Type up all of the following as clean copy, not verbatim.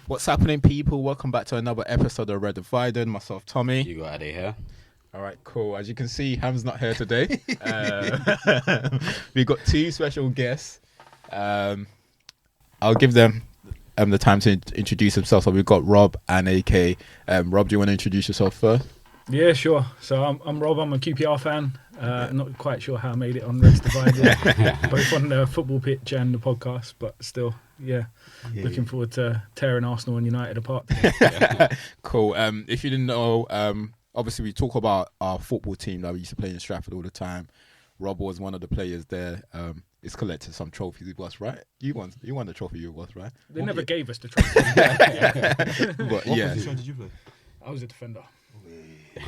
What's happening, people? Welcome back to another episode of Red Divided. Myself, Tommy. You got Ade here. All right, cool. As you can see, Ham's not here today. We've got two special guests. I'll give them the time to introduce themselves. So we've got Rob and AK. Rob, do you want to introduce yourself first? Yeah, sure. So I'm Rob. I'm a QPR fan. Not quite sure how I made it on Reds Divided, both on the football pitch and the podcast, but still, looking forward to tearing Arsenal and United apart. Cool. If you didn't know, obviously we talk about our football team that we used to play in Stratford all the time. Rob was one of the players there. He's collected some trophies with us, right? You won the trophy with us, right? They never gave us the trophy. But What position did you play? I was a defender.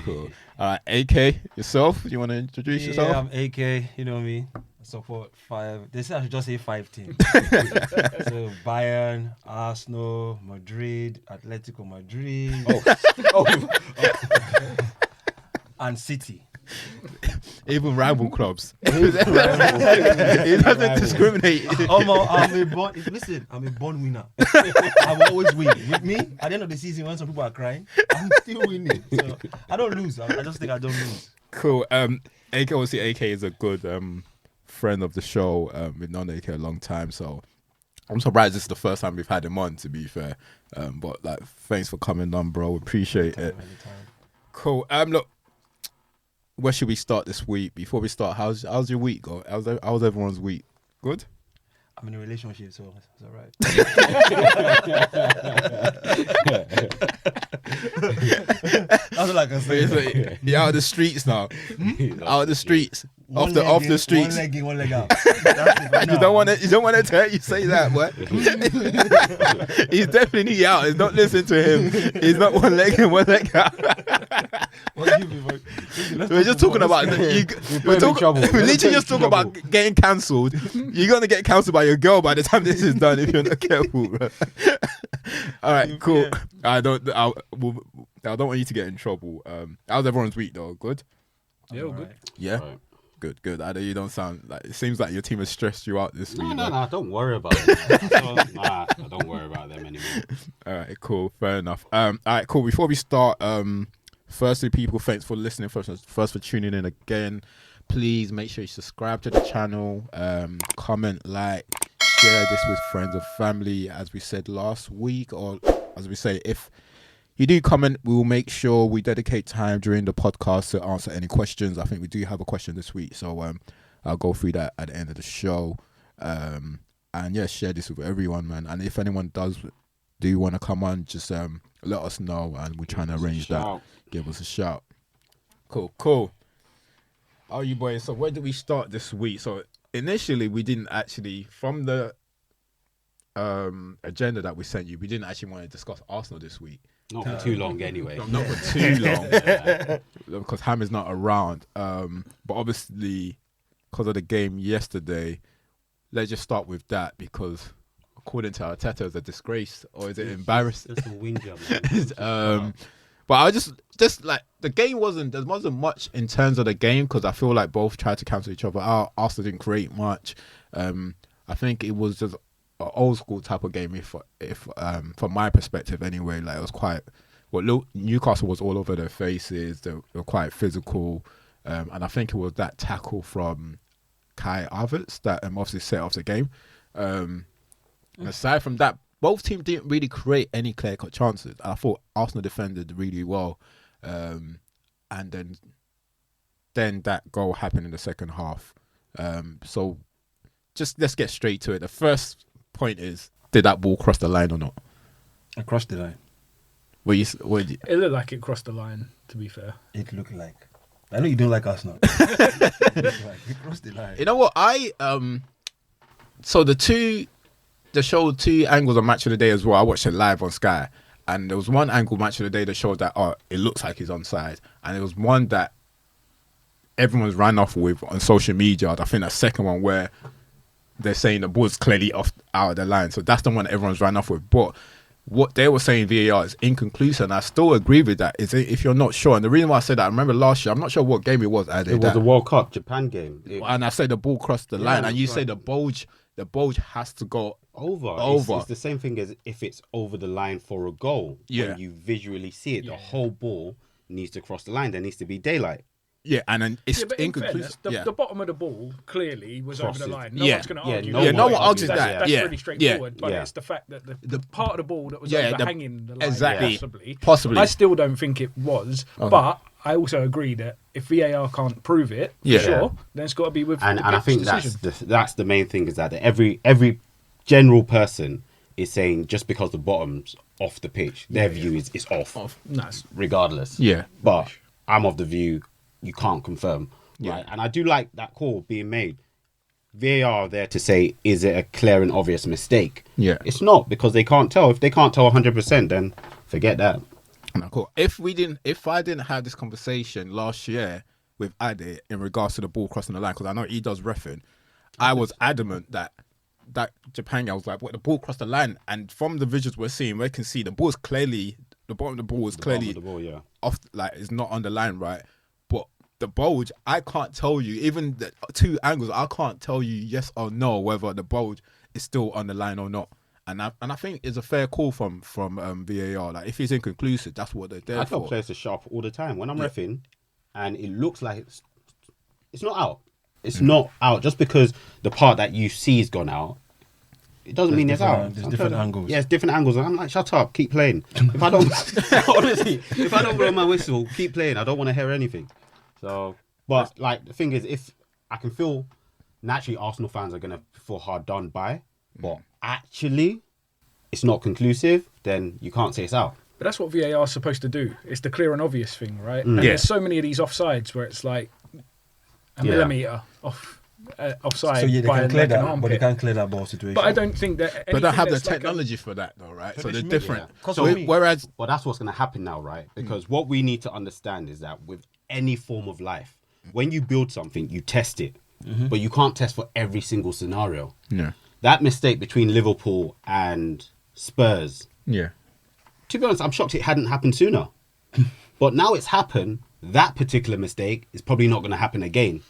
Cool. AK, yourself? You want to introduce yourself? Yeah, I'm AK. You know me. I support five. They say I should just say 5 teams. So Bayern, Arsenal, Madrid, Atletico Madrid, and City. Even rival clubs. He doesn't discriminate. I'm a born winner. I will always win. With me, at the end of the season, when some people are crying, I'm still winning. So I don't lose. I just think I don't lose. Cool. AK, obviously, AK is a good friend of the show. We've known AK a long time, so I'm surprised this is the first time we've had him on, to be fair. But like, thanks for coming on, bro. Appreciate it. Anytime. Cool. Look, where should we start this week? Before we start, how's your week go? How's everyone's week? Good? I'm in a relationship, so it's all right. That's all I can say. You're out of the streets now. Out of the streets. Off the streets. One leg in, one leg out. That's it, You don't want to tell you say that, boy. He's definitely out. He's not listening to him. He's not one leg in, one leg out. We're just talking about we're literally just talking about getting cancelled. You're gonna get cancelled by your girl by the time this is done if you're not careful, bro. All right, cool. Yeah. I don't want you to get in trouble. How's everyone's week though? Good. Yeah, all good. Yeah. Right. Good. I know you don't sound like it. Seems like your team has stressed you out this week. No, don't worry about them. I don't worry about them anymore. All right, cool. Fair enough. All right, cool. Before we start, firstly, people, thanks for listening. First for tuning in again. Please make sure you subscribe to the channel. Comment, like, share this with friends and family. As we said last week, or as we say, if you do comment, we will make sure we dedicate time during the podcast to answer any questions. I think we do have a question this week, so I'll go through that at the end of the show. And yeah, share this with everyone, man. And if anyone do want to come on, just let us know, and we're trying to arrange that. Give us a shout. Cool. How are you, boys? So where did we start this week? So initially, we didn't actually, from the agenda that we sent you, we didn't actually want to discuss Arsenal this week. Not for too long, anyway. Not for too long, because Ham is not around. But obviously, because of the game yesterday, let's just start with that, because according to Arteta, it's a disgrace, or is it embarrassing? Just a whinger, man. But I just like, the game there wasn't much in terms of the game, because I feel like both tried to cancel each other out. Arsenal didn't create much. I think it was just an old school type of game, if from my perspective anyway. Like, it was quite, Newcastle was all over their faces. They were quite physical, and I think it was that tackle from Kai Havertz that obviously set off the game. Aside from that, both teams didn't really create any clear-cut chances. I thought Arsenal defended really well, and then that goal happened in the second half. So just let's get straight to it. The first point is, did that ball cross the line or not? I crossed the line. It looked like it crossed the line, to be fair. It looked like. I know you don't like Arsenal. It crossed the line. You know what? So they showed two angles of Match of the Day as well. I watched it live on Sky, and there was one angle Match of the Day that showed that it looks like he's onside, and there was one that everyone's ran off with on social media. I think that second one where they're saying the ball's clearly out of the line, so that's the one that everyone's ran off with. But what they were saying, VAR, is inconclusive, and I still agree with that. Is if you're not sure, and the reason why I said that, I remember last year, I'm not sure what game it was. It was the World Cup Japan game, and I said the ball crossed the line, and you say the the ball has to go over. It's the same thing as if it's over the line for a goal. Yeah. When you visually see it, the whole ball needs to cross the line. There needs to be daylight. Yeah, and then it's but in inconclusive. fairness, the bottom of the ball clearly was over the line. No Yeah. one's going to Yeah, argue. no one argues that. That's Yeah. really straightforward. But Yeah. it's the fact that the part of the ball that was Yeah, overhanging the line, exactly. possibly. I still don't think it was, but I also agree that if VAR can't prove it, then it's got to be with And the I think decision. that's the main thing, is that every general person is saying just because the bottom's off the pitch, their view is off. Nice. Regardless. Yeah. But I'm of the view you can't confirm. Right. And I do like that call being made. VAR are there to say, is it a clear and obvious mistake? Yeah. It's not, because they can't tell. If they can't tell 100%, then forget that. No, cool. If I didn't have this conversation last year with Ade in regards to the ball crossing the line, because I know he does reffing, I was adamant that Japan guy was like, "What, the ball crossed the line?" And from the visuals we're seeing, we can see the ball is clearly, the bottom of the ball is clearly off, like it's not on the line, right? But the bulge, I can't tell you, even the two angles, I can't tell you yes or no whether the bulge is still on the line or not. And I think it's a fair call from VAR. Like, if it's inconclusive, that's what they're there I for. tell players to sharp all the time. When I'm reffing and it looks like it's not out. It's not out. Just because the part that you see has gone out, it doesn't mean it's out. There's different angles. Yeah, it's different angles. And I'm like, shut up, keep playing. If I don't, honestly, if I don't blow my whistle, keep playing. I don't want to hear anything. So, but like the thing is, if I can feel naturally Arsenal fans are gonna feel hard done by, but actually it's not conclusive, then you can't say it's out. But that's what VAR is supposed to do. It's the clear and obvious thing, right? And there's so many of these offsides where it's like a millimetre offside. So yeah, they by can clear like an that, armpit. but they can't clear that ball situation. But I don't think that. But don't have the that's like technology for that, though, right? So they're should different. yeah. So whereas, Well, that's what's going to happen now, right? Because what we need to understand is that with any form of life, when you build something, you test it. But you can't test for every single scenario. yeah, That mistake between Liverpool and Spurs, yeah, to be honest, I'm shocked it hadn't happened sooner. But now it's happened, that particular mistake is probably not going to happen again.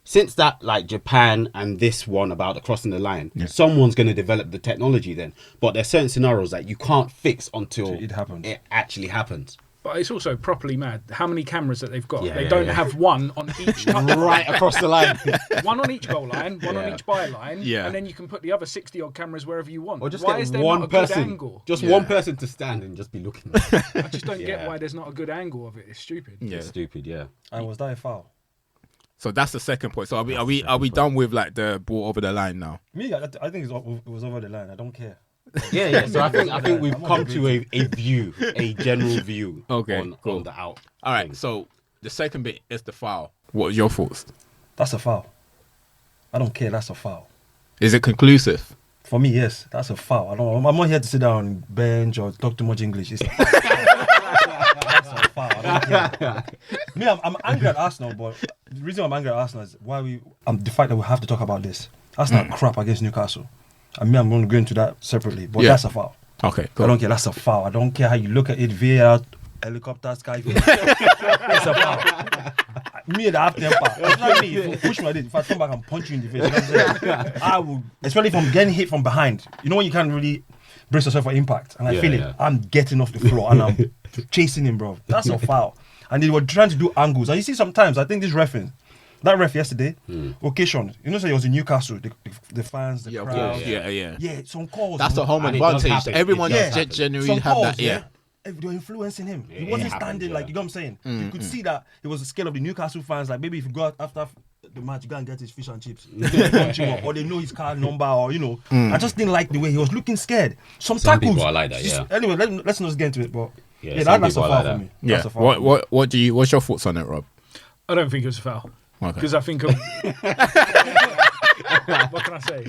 Since that, like Japan and this one about the crossing the line, someone's going to develop the technology then. But there's certain scenarios that you can't fix until it happens. It actually happens. But it's also properly mad how many cameras that they've got. Yeah, they yeah, don't yeah. have one on each touch Right across the line. one on each goal line, one on Yeah. each byline, Yeah. and then you can put the other 60 odd cameras wherever you want. Or just why get is there one not a good person, angle? just one person to stand and just be looking. I just don't get Yeah. why there's not a good angle of it. It's stupid. yeah. It's stupid, yeah. And was that a foul? So that's the second point. So are we done with like the ball over the line now? Me, I think it was over the line. I don't care. Yeah. So I think we've come to a view, a general view Okay, cool. on the out. All right. So the second bit is the foul. What are your thoughts? That's a foul. I don't care. That's a foul. Is it conclusive? For me, yes, that's a foul. I'm not here to sit down on bench or talk too much English. It's that's a foul. I don't care. Me, I'm angry at Arsenal, but the reason I'm angry at Arsenal is the fact that we have to talk about this. Arsenal crap against Newcastle. I'm going to go into that separately, but that's a foul. Okay. I Cool. don't care. That's a foul. I don't care how you look at it. VAR, helicopter, sky. It's a foul. Me, the half temper. It's not me. If you push me like this, if I come back and punch you in the face, you know what I'm saying? I would, especially from getting hit from behind. You know when you can't really brace yourself for impact, and I feel it. I'm getting off the floor and I'm chasing him, bro. That's a foul. And they were trying to do angles. And you see, sometimes I think this referee, that ref yesterday, occasion. You know, so it was in Newcastle. The fans, the crowd. Yeah. Some calls. That's the home And it does advantage. happen. Everyone It does just happen. genuinely Some have calls, that. Yeah. They were influencing him. He it wasn't happens, standing like, you know what I'm saying? You could see that it was a scale of the Newcastle fans. Like, maybe if you go out after the match, you go and get his fish and chips. Punch him up, or they know his car number, or, you know. I just didn't like the way he was looking scared. Some tackles. people are like that, yeah. Anyway, let's not get into it, but Yeah, that's a people are foul like for that. me. Yeah. That's a foul. What's your thoughts on it, Rob? I don't think it was a foul. Okay. Because I think... what can I say?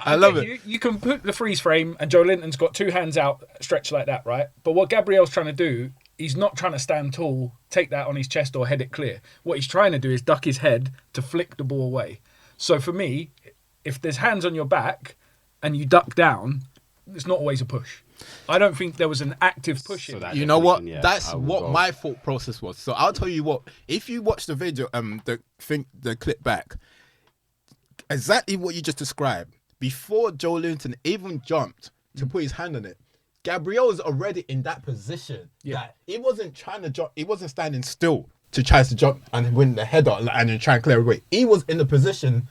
I love it. You can put the freeze frame and Joe Linton's got two hands out stretched like that, right? But what Gabriel's trying to do, he's not trying to stand tall, take that on his chest or head it clear. What he's trying to do is duck his head to flick the ball away. So for me, if there's hands on your back and you duck down, it's not always a push. I don't think there was an active push in. You know what? Yeah, That's I will what go. my thought process was. So I'll tell you what. If you watch the video, the clip back, exactly what you just described. Before Joe Linton even jumped to put his hand on it, Gabriel was already in that position. Yeah. That he wasn't trying to jump. He wasn't standing still to try to jump and win the header and then try and clear away. He was in the position,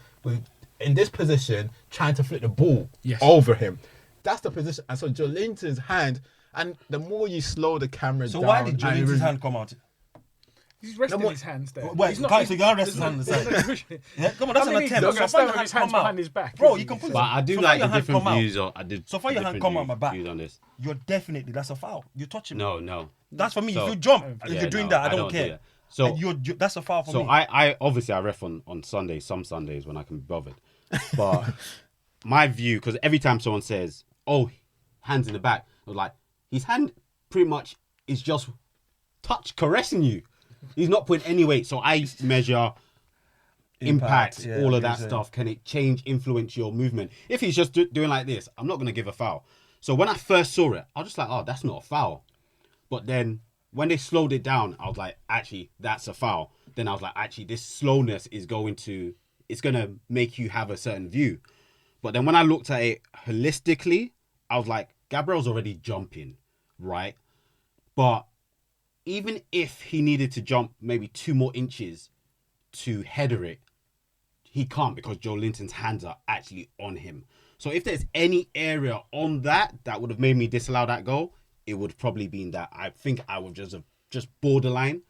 trying to flip the ball over him. That's the position. And so Joe Linton's hand, and the more you slow the camera down. So why did Joe Linton's hand come out? He's resting his hands there. Wait, so you can't rest his hand on the side. Yeah, come on, that's an attempt. So far your hands behind his back. Bro, you can put. But I do like the different views. So far your hand come out my back. On this. You're definitely, that's a foul. You're touching me. No. That's for me. If you jump and you're doing that, I don't care. So that's a foul for me. So I obviously I ref on Sundays, some Sundays when I can be bothered. But my view, because every time someone says, "Oh, hands in the back," I was like, his hand pretty much is just caressing you. He's not putting any weight. So I measure impact, all of that stuff. Can it influence your movement? If he's just doing like this, I'm not going to give a foul. So when I first saw it, I was just like, oh, that's not a foul. But then when they slowed it down, I was like, actually, that's a foul. Then I was like, actually, this slowness is going to make you have a certain view. But then when I looked at it holistically, I was like, Gabriel's already jumping, right? But even if he needed to jump maybe 2 more inches to header it, he can't because Joe Linton's hands are actually on him. So if there's any area on that would have made me disallow that goal, it would probably been that. I think I would just borderline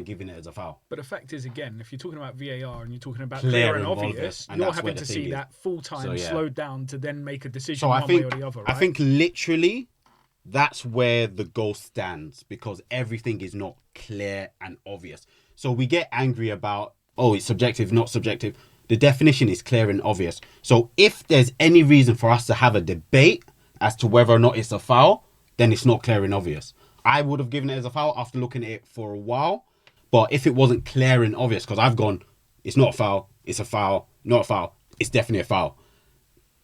giving it as a foul. But the fact is, again, if you're talking about VAR and you're talking about clear and obvious, you're having to see that full time, slowed down to then make a decision one way or the other, right? I think literally that's where the goal stands, because everything is not clear and obvious. So we get angry about, oh, it's subjective, not subjective. The definition is clear and obvious. So if there's any reason for us to have a debate as to whether or not it's a foul, then it's not clear and obvious. I would have given it as a foul after looking at it for a while. But if it wasn't clear and obvious, because I've gone, it's not a foul, it's a foul, not a foul, it's definitely a foul.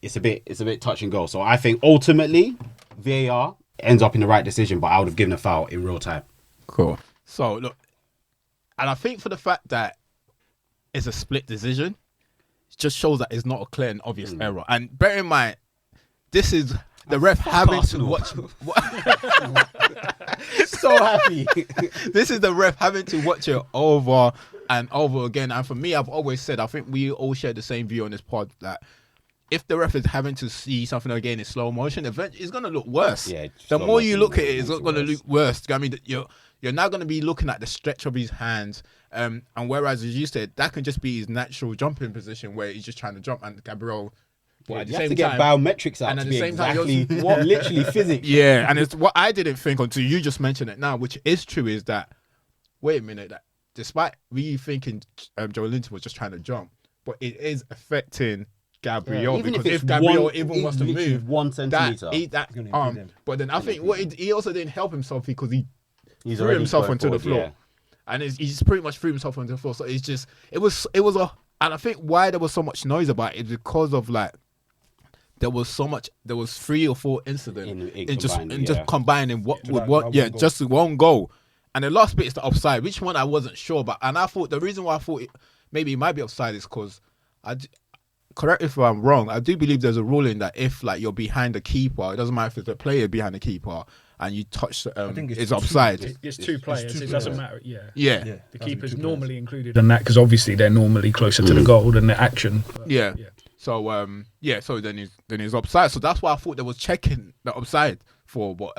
It's a bit touch and go. So I think ultimately VAR ends up in the right decision, but I would have given a foul in real time. Cool. So look, and I think for the fact that it's a split decision, it just shows that it's not a clear and obvious error. And bear in mind, this is the ref having to watch. So happy. This is the ref having to watch it over and over again. And for me, I've always said, I think we all share the same view on this pod, that if the ref is having to see something again in slow motion, eventually it's going to look worse. Yeah, the more you look at it, it's going to look worse. I mean, you're now going to be looking at the stretch of his hands. And whereas, as you said, that can just be his natural jumping position where he's just trying to jump, and Gabriel. But at the same time, get biometrics out, and at the same time, literally physics. Yeah, and it's what I didn't think until you just mentioned it now, which is true, is that, wait a minute, that despite we thinking Joe Linton was just trying to jump, but it is affecting Gabriel, because if Gabriel even wants to move 1 centimeter, that arm. But then I think he also didn't help himself, because he threw himself onto the floor, and he just pretty much threw himself onto the floor. So it's just it was and I think why there was so much noise about it is because of like. There was 3 or 4 incidents just combining just one goal. And the last bit is the offside, which one I wasn't sure about. And I thought the reason why I thought maybe it might be offside is because, correct if I'm wrong, I do believe there's a ruling that if like you're behind the keeper, it doesn't matter if it's a player behind the keeper and you touch it's offside. It's 2 players. It doesn't matter. Yeah. The keeper's normally included in that because obviously they're normally closer to the goal than the action. But, yeah. So so then he's offside. So that's why I thought they was checking the offside for, but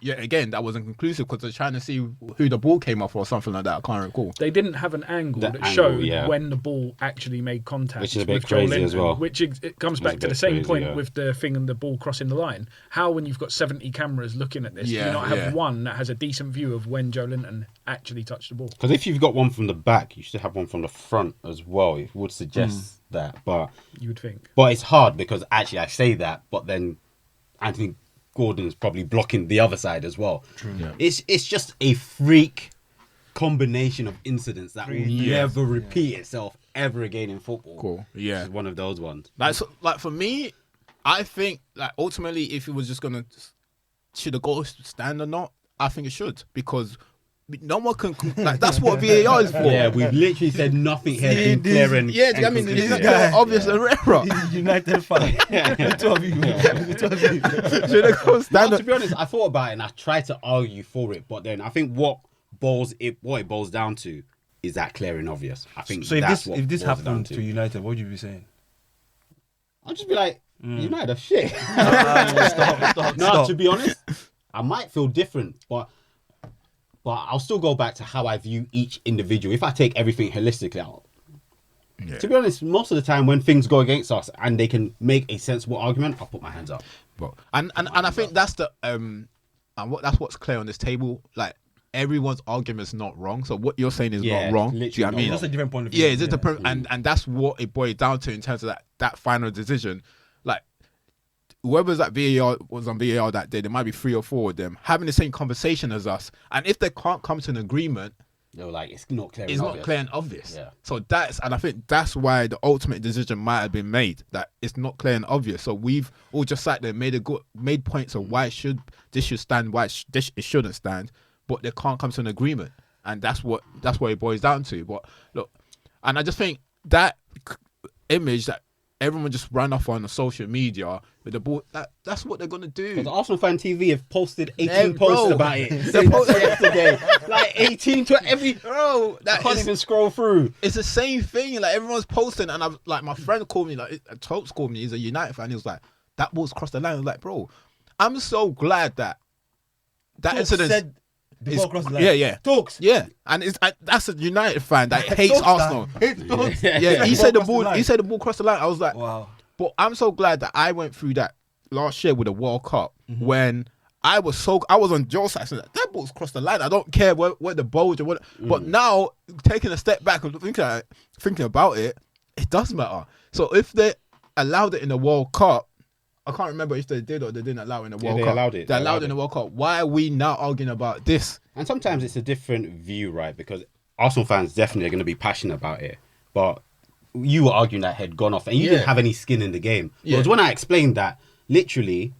again, that wasn't conclusive because they're trying to see who the ball came off or something like that. I can't recall. They didn't have an angle that showed when the ball actually made contact, which is a bit crazy as well. Which it comes back to the same point with the thing and the ball crossing the line. How, when you've got 70 cameras looking at this, do you not have one that has a decent view of when Joe Linton actually touched the ball? Because if you've got one from the back, you should have one from the front as well. It would suggest that, but you would think. But it's hard because actually I say that, but then Anthony Gordon's probably blocking the other side as well. True. Yeah. It's just a freak combination of incidents that will never repeat itself ever again in football. Cool. Yeah. It's one of those ones. Like for me, I think like ultimately if it was just should the goal stand or not, I think it should, because no one can like. That's what VAR is for. Yeah, we've literally said nothing has been clear and Yeah, I mean, it's not obvious and error. United fan. The two of you. The two of you. Should have gone But stand to up. be honest, I thought about it and I tried to argue for it, but then I think what it boils down to is that clear and obvious. I think So if that's this what if this boils down happened to United, what would you be saying? I'll just be like, United are shit. Stop. No, to be honest, I might feel different, but I'll still go back to how I view each individual. If I take everything holistically out, to be honest, most of the time when things go against us and they can make a sensible argument, I'll put my hands up. But and I think that's the that's what's clear on this table. Like everyone's argument is not wrong. So what you're saying is Yeah, not wrong. Do you literally know what I mean? not That's a different point of view. Yeah, it's just and that's what it boils down to in terms of that final decision. Like whoever's at VAR was on VAR that day, there might be 3 or 4 of them having the same conversation as us, and if they can't come to an agreement, They were like, it's not clear. it's and not obvious. clear and obvious. Yeah. So I think that's why the ultimate decision might have been made, that it's not clear and obvious. So we've all just sat there and made points of why this should stand, why it shouldn't stand, but they can't come to an agreement, and that's what it boils down to. But look, and I just think that image that everyone just ran off on the social media with the ball, that's what they're gonna do. Because Arsenal Fan TV have posted 18 Yeah, posts bro. about it since yesterday. Like 18 to every. Bro, I that can't is, even scroll through. it's the same thing. Like everyone's posting, and I've like my friend called me, like Topes called me. He's a United fan. He was like, "That ball's crossed the line." I was like, "Bro, I'm so glad that incident." Said the ball crossed the line. Yeah. Talks. Yeah, and that's a United fan that hates Talks Arsenal. Talks. Yeah, he The said the ball crossed the ball. line. He said the ball crossed the line. I was like, Wow. but I'm so glad that I went through that last year with the World Cup when I was on Joe's side. So that ball's crossed the line. I don't care where the bulge or what. But now taking a step back and thinking about it, it does matter. So if they allowed it in the World Cup, I can't remember if they did or they didn't allow it in the World they Cup. allowed it. They allowed it in the World Cup. Why are we now arguing about this? And sometimes it's a different view, right? Because Arsenal fans definitely are going to be passionate about it. But you were arguing that had gone off and you didn't have any skin in the game. Yeah. Whereas when I explained that, literally,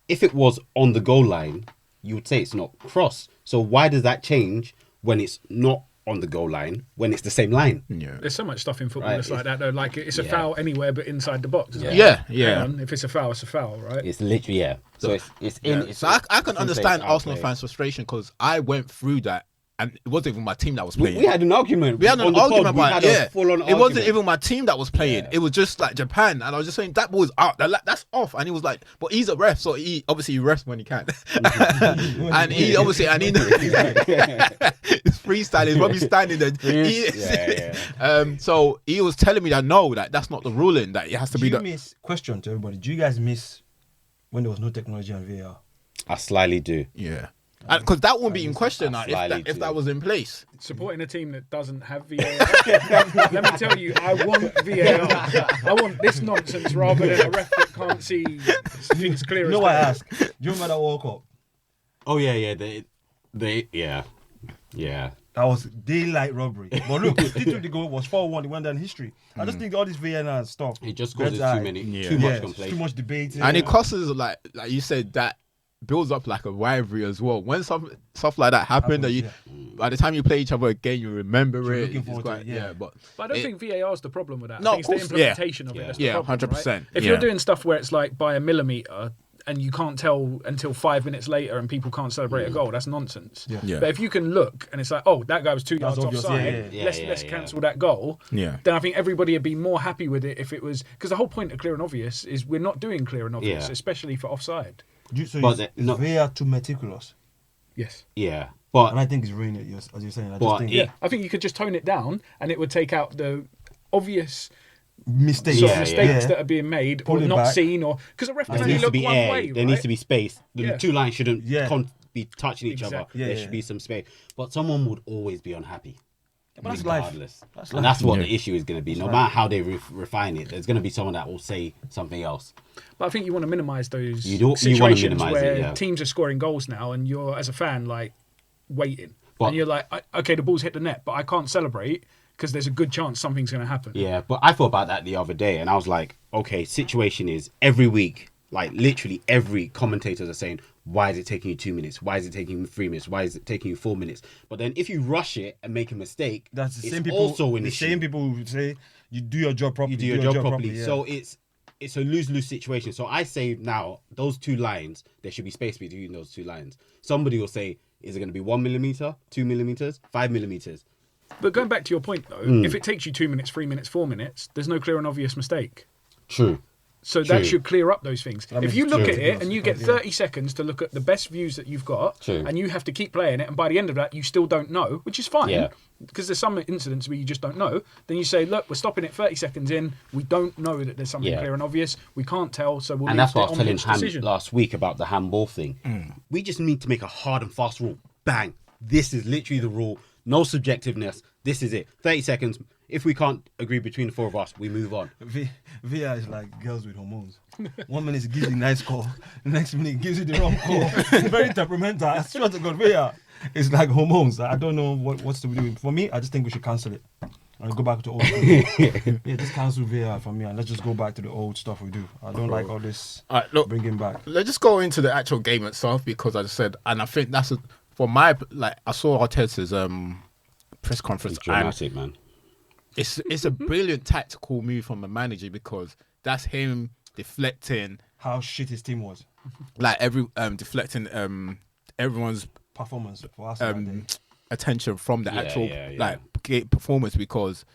if it was on the goal line, you would say it's not cross. So why does that change when it's not on the goal line, when it's the same line? Yeah. There's so much stuff in football Right, that's like that though. Like it's a yeah. foul anywhere but inside the box. Isn't it? Yeah. Hang on, if it's a foul, it's a foul, right? It's literally, So it's in. It's, So I can it's understand outplayed. Arsenal fans' frustration because I went through that, and it wasn't even my team that was playing. We had an argument. We had an on the argument pod. We about had it. a full-on It wasn't argument. even my team that was playing. Yeah. It was just like Japan, and I was just saying that ball is out. That's off, and he was like, "But he's a ref, so he obviously refs when he can." And he obviously, and he it's freestyle. He's probably standing there. So he was telling me that no, that's not the ruling. That it has to Do be you the. miss, question to everybody, do you guys miss when there was no technology on VAR? I slightly do. Yeah. Because that wouldn't be in question now slightly if that was in place. Supporting a team that doesn't have VAR. Let me tell you, I want VAR. I want this nonsense rather than a ref that can't see things clear You as know what I day. asked? Do you remember that World Cup? Oh yeah. That was daylight robbery. But look, they took the goal, was 4-1, it went down in history. I just think all this VAR and stuff. It just causes Red eye. too much Too complaint. much debate. And it causes like you said, that builds up like a rivalry as well. When stuff like that happen, that you by the time you play each other again, you remember You're it. looking It's forward to quite, it, yeah. but But I don't think VAR is the problem with that. No, I think of it's the course, yeah. implementation of it. That's the Yeah, problem, 100%, right? If yeah. you're doing stuff where it's like by a millimetre and you can't tell until 5 minutes later and people can't celebrate a goal, that's nonsense. Yeah. But if you can look and it's like, oh, that guy was 2 yards obvious, offside, yeah. let's cancel that goal. Yeah. Then I think everybody would be more happy with it if it was, because the whole point of clear and obvious is we're not doing clear and obvious, Yeah. especially for offside. So But is VAR too meticulous? Yes. Yeah, And but I think it's ruining it, as you're saying. I But just think Yeah, I think you could just tone it down and it would take out the obvious mistakes. sort Yeah, of mistakes yeah. that are being made Pull or it not back. seen, or because a ref can there only needs to look be one air. way. There right? needs to be space. The Yeah. two lines shouldn't Yeah. be touching each other. Exactly. Yeah, There yeah. should be some space. But someone would always be unhappy. But that's life. Regardless. That's And life. that's what Yeah. the issue is going to be. No matter how they refine it, there's going to be someone that will say something else. But I think you want to minimise those You wanna situations minimise where it, yeah. teams are scoring goals now, and you're as a fan like waiting, But- and you're like, okay, the ball's hit the net, but I can't celebrate because there's a good chance something's going to happen. Yeah, but I thought about that the other day, and I was like, okay, situation is every week Like literally every commentators are saying, why is it taking you 2 minutes? Why is it taking you 3 minutes? Why is it taking you 4 minutes? But then if you rush it and make a mistake, That's the it's same people. also an The issue. same people who say you do your job properly. You do your job properly. yeah. So it's a lose-lose situation. So I say now, those two lines, there should be space between those two lines. Somebody will say, is it going to be 1 millimeter, 2 millimeters, 5 millimeters? But going back to your point, though, if it takes you 2 minutes, 3 minutes, 4 minutes, there's no clear and obvious mistake. True. So True. that should clear up those things. That If makes you look true. at it and you get Yeah. 30 seconds to look at the best views that you've got, True. and you have to keep playing it, and by the end of that you still don't know, which is fine, Yeah. because there's some incidents where you just don't know, then you say, look, we're stopping it 30 seconds in, we don't know that there's something Yeah. clear and obvious, we can't tell, so we'll And leave that's what I it was on telling pitch Ham decision. last week about the handball thing. We just need to make a hard and fast rule. Bang. This is literally the rule. No subjectiveness. This is it. 30 seconds. If we can't agree between the four of us, we move on. VR is like girls with hormones. 1 minute it gives you a nice call, the next minute it gives you the wrong call. It's very temperamental. I swear to God, VR is like hormones. I don't know what's to do. For me, I just think we should cancel it and go back to old school. Yeah, just cancel VR for me and let's just go back to the old stuff we do. I don't like all this Alright, look, bringing back. let's just go into the actual game itself because I just said, and I think that's for my like. I saw Arteta's press conference. It's dramatic, man. It's a brilliant tactical move from the manager because that's him deflecting How shit his team was. like deflecting everyone's Performance for us. that day. attention from the Yeah, actual yeah, yeah. like performance because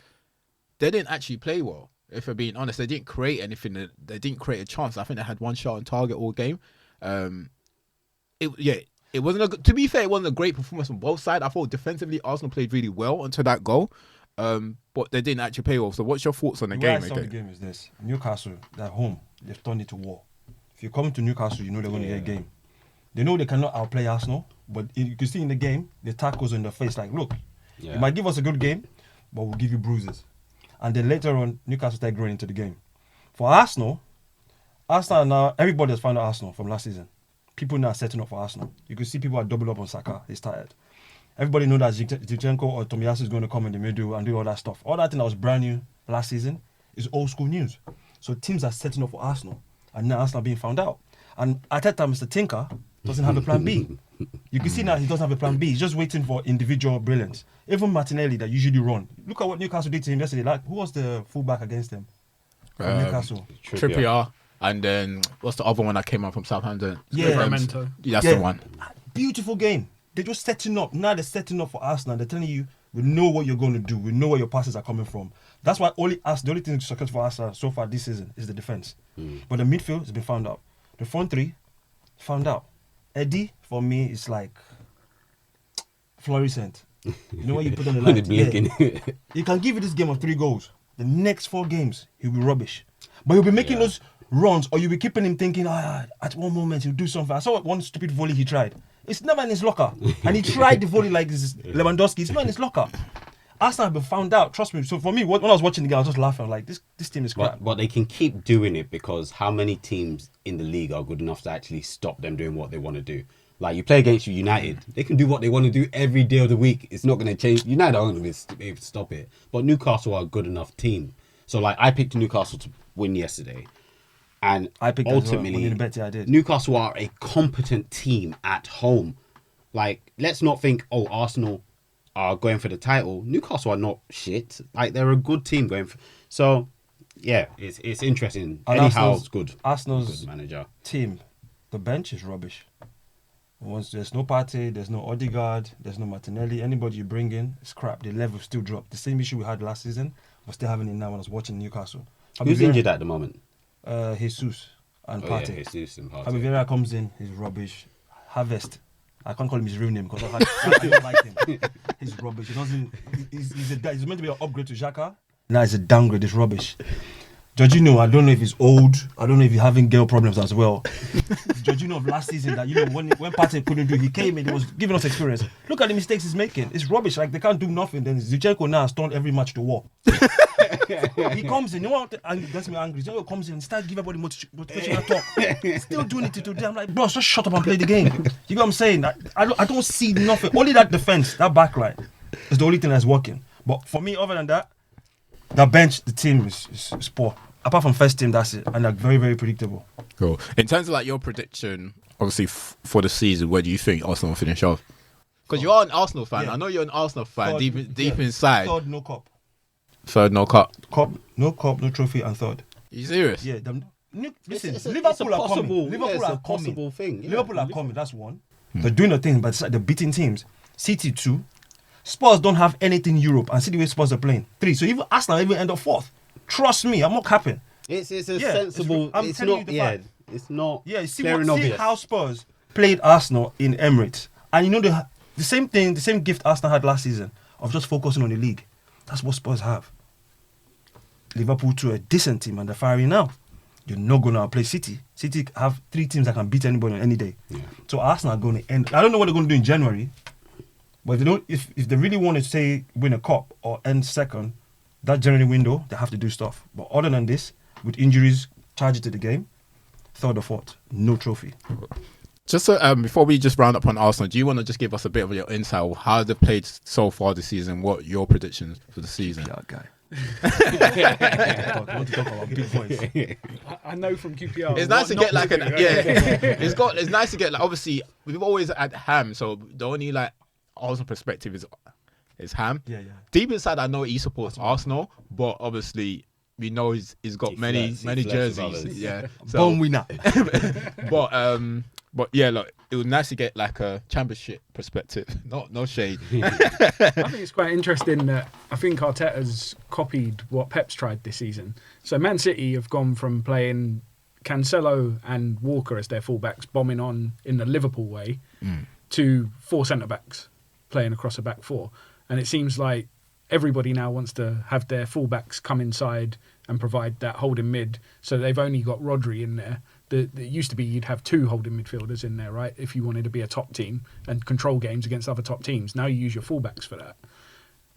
they didn't actually play well. If we're being honest, they didn't create anything. They didn't create a chance. I think they had one shot on target all game. It wasn't to be fair. It wasn't a great performance on both sides. I thought defensively Arsenal played really well until that goal. But they didn't actually play well. So what's your thoughts on the The way I game? saw the game is this: Newcastle, they're home. They've turned it to war. If you come to Newcastle, you know they're going to get a game. They know they cannot outplay Arsenal, but you can see in the game the tackles in the face. Like, look, Yeah. you might give us a good game, but we'll give you bruises. And then later on, Newcastle started growing into the game. For Arsenal now everybody has found out Arsenal from last season. People now are setting up for Arsenal. You can see people are double up on Saka. He's tired. Everybody know that Zinchenko or Tomiyasu is going to come in the middle and do all that stuff. All that thing that was brand new last season is old school news. So teams are setting up for Arsenal, and now Arsenal are being found out. And Arteta, Mr. Tinker, doesn't have a plan B. You can see now he doesn't have a plan B. He's just waiting for individual brilliance. Even Martinelli that usually run. Look at what Newcastle did to him yesterday. Like, who was the fullback against them? From Newcastle. Trippier, and then what's the other one that came out from Southampton? Yeah. Livramento. That's the one. Beautiful game. They're just setting up. Now they're setting up for Arsenal. They're telling you, we know what you're going to do. We know where your passes are coming from. That's why the only thing successful for Arsenal so far this season is the defense. But the midfield has been found out. The front three, found out. Eddie, for me, is like fluorescent. You know what you put on the When light? they blinking. He can give you this game of 3 goals. The next 4 games, he'll be rubbish. But he'll be making those runs, or you'll be keeping him thinking, at one moment he'll do something. I saw one stupid volley he tried. It's never in his locker. And he tried the volley like this is Lewandowski. It's not in his locker. Arsenal have been found out. Trust me. So for me, when I was watching the game, I was just laughing. Like, this team is crap. But they can keep doing it because how many teams in the league are good enough to actually stop them doing what they want to do? Like, you play against United, they can do what they want to do every day of the week. It's not going to change. United aren't going to be able to stop it. But Newcastle are a good enough team. So, like, I picked Newcastle to win yesterday. And I picked ultimately, winning the bet, yeah, I did. Newcastle are a competent team at home. Like, let's not think, Arsenal are going for the title. Newcastle are not shit. Like, they're a good team going for... So, yeah, it's interesting. And Eddie Arsenal's- Howe's good. Arsenal's Good manager. team, the bench is rubbish. Once there's no Partey, there's no Odegaard, there's no Martinelli. Anybody you bring in, it's crap. The level still dropped. The same issue we had last season, we're still having it now when I was watching Newcastle. Who's injured at the moment? Jesus and Oh, Partey. yeah, Jesus and Partey. Abivera comes in, he's rubbish. Harvest. I can't call him his real name because I don't like him. He's rubbish. He doesn't. He's meant to be an upgrade to Xhaka. Now it's a downgrade. It's rubbish. Jorginho, I don't know if he's old. I don't know if he's having girl problems as well. It's Jorginho of last season that, when Partey couldn't do, he came in, he was giving us experience. Look at the mistakes he's making. It's rubbish. Like, they can't do nothing. Then Zinchenko now has turned every match to war. He comes in, and gets me angry. Zinchenko comes in and starts giving everybody motivational talk. Still doing it to today. I'm like, bro, just shut up and play the game. You know what I'm saying? I don't see nothing. Only that defense, that backline, is the only thing that's working. But for me, other than that, the bench, the team is poor. apart from first team, that's it, and they're very, very predictable. Cool. In terms of like your prediction, obviously for the season, where do you think Arsenal will finish off? Because you are an Arsenal fan. Yeah. I know you're an Arsenal fan. Third, Deep inside. Third, no cup. Third, no cup. No cup, no trophy, and third. You serious? Yeah, listen, It's Liverpool a are possible, coming. Liverpool are possible coming. thing. Yeah. Liverpool are coming. That's one. They're doing the thing, but they're beating teams. City 2. Spurs don't have anything in Europe, and see the way Spurs are playing. 3. So even Arsenal even end up 4th. Trust me, I'm not capping. It's a Yeah, sensible. I'm It's telling not. you the Yeah, fact. it's not. Yeah, see, clear and see obvious. how Spurs played Arsenal in Emirates, and you know the same thing, the same gift Arsenal had last season of just focusing on the league. That's what Spurs have. Liverpool to a decent team, and they're firing now. You're not going to play City. City have 3 teams that can beat anybody on any day. Yeah. So Arsenal are going to end. I don't know what they're going to do in January, but if they don't, if they really want to say win a cup or end second, that January window they have to do stuff. But other than this, with injuries charged to the game, third or fourth, no trophy. Just so, before we just round up on Arsenal, do you want to just give us a bit of your insight of how they've played so far this season? What your predictions for the season? Yeah, guy. I want to talk about big boys. I know from QPR. It's nice to get like an an It's nice to get like, obviously we've always had Ham, so the only like Arsenal perspective is Ham. Yeah. Deep inside, I know he supports Arsenal, but obviously we know he's got many flirts jerseys. with Yeah, Born winner. but yeah, look, it was nice to get like a championship perspective. No shade. I think it's quite interesting that I think Arteta's copied what Pep's tried this season. So Man City have gone from playing Cancelo and Walker as their fullbacks, bombing on in the Liverpool way, to 4 centre-backs playing across a back 4. And it seems like everybody now wants to have their fullbacks come inside and provide that holding mid. So they've only got Rodri in there. It used to be you'd have 2 holding midfielders in there, right? If you wanted to be a top team and control games against other top teams. Now you use your fullbacks for that.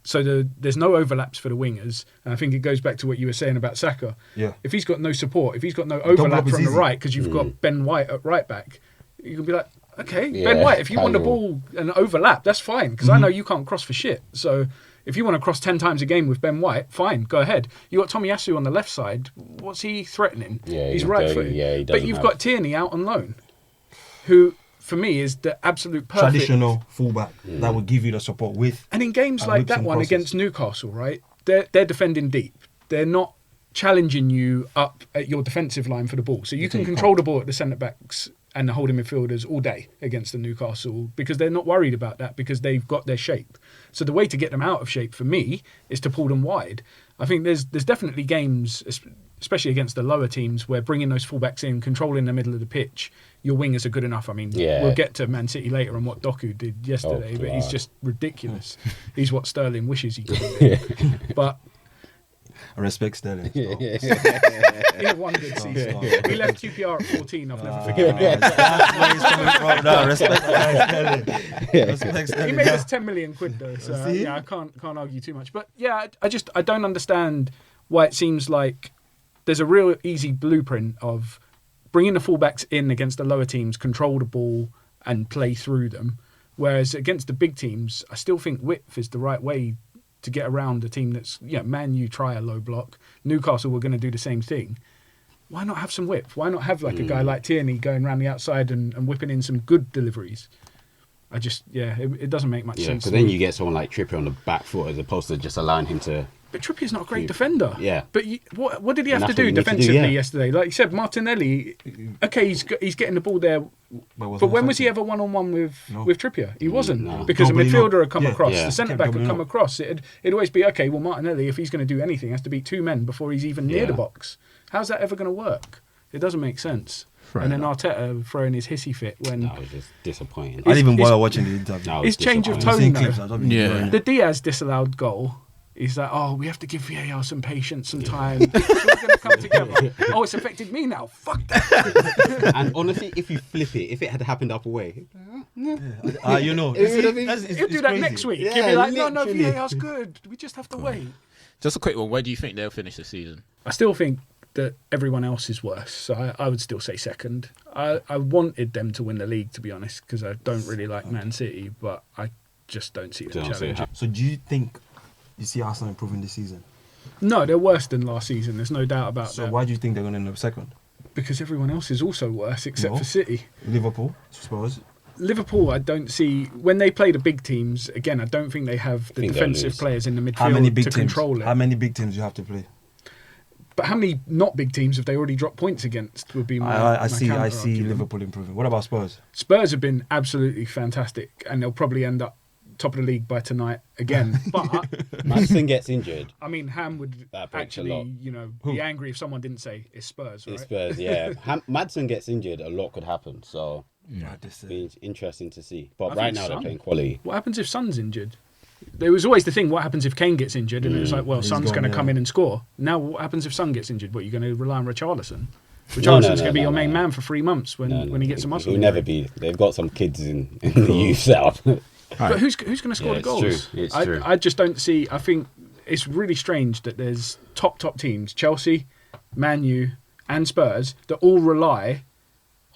So there's no overlaps for the wingers. And I think it goes back to what you were saying about Saka. Yeah. If he's got no support, if he's got no overlap from the right, because you've got Ben White at right back, you can be like, okay, Ben White, if you want the ball and overlap, that's fine. Because I know you can't cross for shit. So if you want to cross 10 times a game with Ben White, fine, go ahead. You got Tomiyasu on the left side. What's he threatening? Yeah, he's right footed. Yeah, he but you've got Tierney out on loan, who for me is the absolute perfect Traditional fullback that will give you the support with. And in games like that one against Newcastle, right? They're defending deep. They're not challenging you up at your defensive line for the ball. So you can control the ball at the centre backs and the holding midfielders all day against the Newcastle because they're not worried about that because they've got their shape. So the way to get them out of shape for me is to pull them wide. I think there's definitely games, especially against the lower teams, where bringing those fullbacks in, controlling the middle of the pitch, your wingers are good enough. I mean, we'll get to Man City later and what Doku did yesterday, but he's just ridiculous. He's what Sterling wishes he could be. But I respect Sterling. he had one good season. He left QPR at 14. I've never forgiven him. That's where he's coming from. No, respect Sterling. He made us 10 million quid though, so yeah, I can't argue too much. But yeah, I don't understand why it seems like there's a real easy blueprint of bringing the fullbacks in against the lower teams, control the ball and play through them. Whereas against the big teams, I still think width is the right way to get around a team that's, Man U try a low block. Newcastle were going to do the same thing. Why not have some width? Why not have like a guy like Tierney going around the outside and whipping in some good deliveries? It doesn't make much sense. So then you get someone like Trippier on the back foot as opposed to just allowing him to... But Trippier's not a great defender. Yeah. But what did he have to do defensively yesterday? Like you said, Martinelli, okay, he's getting the ball there. But when was he ever one-on-one with Trippier? He wasn't. Because a midfielder had come across, the centre-back had come across. It'd always be, okay, well, Martinelli, if he's going to do anything, has to beat 2 men before he's even near the box. How's that ever going to work? It doesn't make sense. And then Arteta throwing his hissy fit when... That was just disappointing. I didn't even bother watching the interview. His change of tone, though. Yeah. The Diaz disallowed goal... He's like, we have to give VAR some patience, some time. We're going to come together. It's affected me now. Fuck that. And honestly, if you flip it, if it had happened up away, he'll do that next week. He'll be like, no, VAR's good. We just have to wait. Just a quick one. Where do you think they'll finish the season? I still think that everyone else is worse. So I would still say second. I wanted them to win the league, to be honest, because I don't really like Man City, but I just don't see them challenging. So do you think you see Arsenal improving this season? No, they're worse than last season. There's no doubt about So that. why do you think they're going to end up second? Because everyone else is also worse except No. for City. Liverpool, I suppose. Liverpool, I don't see when they play the big teams. Again, I don't think they have the think they'll defensive lose. players in the midfield How many big to teams? control it. How many big teams you have to play? But how many not big teams have they already dropped points against? Would be my I see counter-argument. Liverpool improving. What about Spurs? Spurs have been absolutely fantastic, and they'll probably end up top of the league by tonight again. But Madison gets injured. I mean, Ham would That breaks a actually, lot. be angry if someone didn't say it's Spurs, right? It's Spurs, yeah. Madison gets injured, a lot could happen. So Yeah, this, be interesting to see. But I right think now they're Son. playing quality. What happens if Son's injured? There was always the thing, what happens if Kane gets injured? And it was like, well, He's Son's gone, going to yeah. come in and score. Now, what happens if Son gets injured? What, you're going to rely on Richarlison? No, Richarlison's no, going to be no, your main no. man for 3 months when he gets a muscle He'll injury. never be. They've got some kids in the youth setup. But who's going to score Yeah, the it's goals? true. It's true. I just don't see. I think it's really strange that there's top teams, Chelsea, Man U, and Spurs, that all rely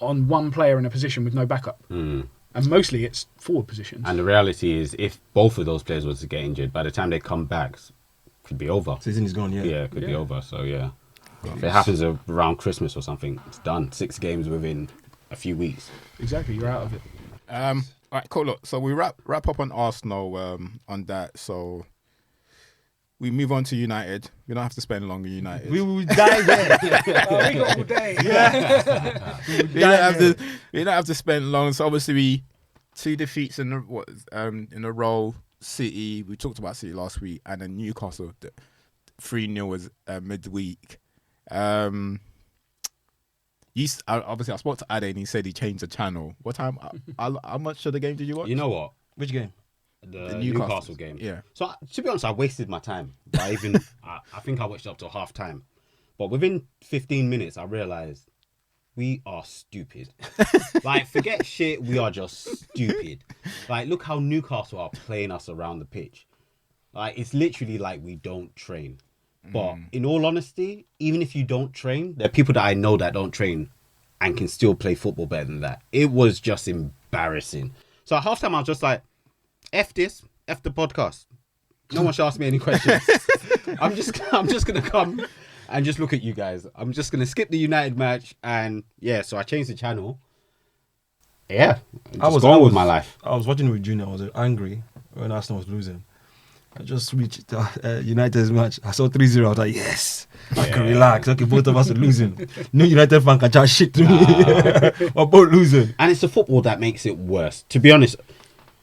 on one player in a position with no backup. And mostly it's forward positions. And the reality is, if both of those players was to get injured, by the time they come back, it could be over. season is gone, yeah. Yeah, it could be Yeah. over. So yeah, if it happens around Christmas or something, it's done. 6 games within a few weeks. Exactly, you're out of it. All right, cool. Look, so we wrap up on Arsenal on that. So we move on to United. We don't have to spend long on United. We will die there. We got all day. We don't have to spend long. So obviously, 2 defeats in a row. City. We talked about City last week, and then Newcastle. 3-0 was midweek. Obviously, I spoke to Ade and he said he changed the channel. What time? How much of the game did you watch? You know what? Which game? The Newcastle Newcastle game. Yeah. So to be honest, I wasted my time. I think I watched up to half time, but within 15 minutes, I realized we are stupid. Like, forget shit. We are just stupid. Like, look how Newcastle are playing us around the pitch. Like, it's literally like we don't train. But in all honesty, even if you don't train, there are people that I know that don't train and can still play football better than that. It was just embarrassing. So at halftime, I was just like, F this, F the podcast. No one should ask me any questions. I'm just gonna come and just look at you guys. I'm just gonna skip the United match, and yeah. So I changed the channel. Yeah, I was going with my life. I was watching with Junior. I was angry when Arsenal was losing. I just reached United's match. I saw 3-0. I was like, yes, I can relax. Okay, both of us are losing. No United fan can chat shit to me. We're both losing. And it's the football that makes it worse. To be honest,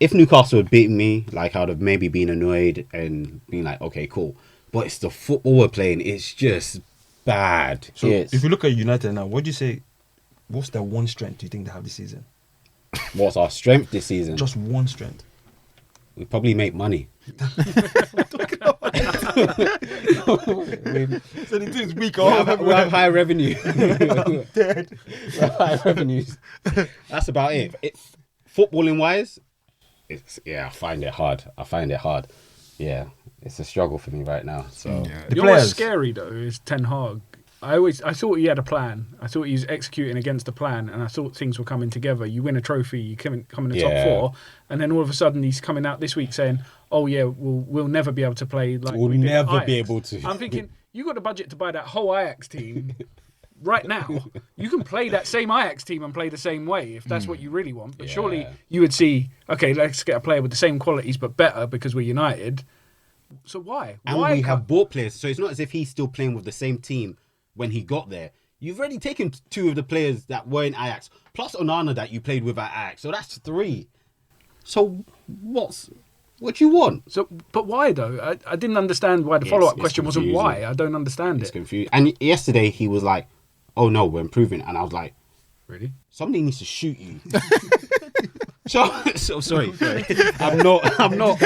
if Newcastle had beaten me, like, I would have maybe been annoyed and been like, okay, cool. But it's the football we're playing. It's just bad. So It's- if you look at United now, what do you say? What's the one strength do you think they have this season? What's our strength this season? Just one strength. We probably make money. So the team's weak. We have high revenue. Dead. We have high revenues. That's about it. Footballing wise, I find it hard. Yeah, it's a struggle for me right now. So The You know what's players. scary though is Ten Hag. I thought he had a plan. I thought he was executing against a plan, and I thought things were coming together. You win a trophy, you come in the top Yeah. 4, and then all of a sudden he's coming out this week saying, "Oh yeah, we'll never be able to play like We'll we did at never be Ajax." able to. I'm thinking you got a budget to buy that whole Ajax team right now. You can play that same Ajax team and play the same way if that's what you really want. But surely Yeah. you would see, okay, let's get a player with the same qualities but better because we're United. So why? and why we can't- have bought players, so it's not as if he's still playing with the same team when he got there. You've already taken 2 of the players that were in Ajax, plus Onana that you played with at Ajax, so that's 3. So what you want? So, but why though? I didn't understand why the It's- follow-up it's question wasn't confusing. why. I don't understand It's it. confused. And yesterday he was like, "Oh no, we're improving," and I was like, Really? "Somebody needs to shoot you." So sorry. I'm not.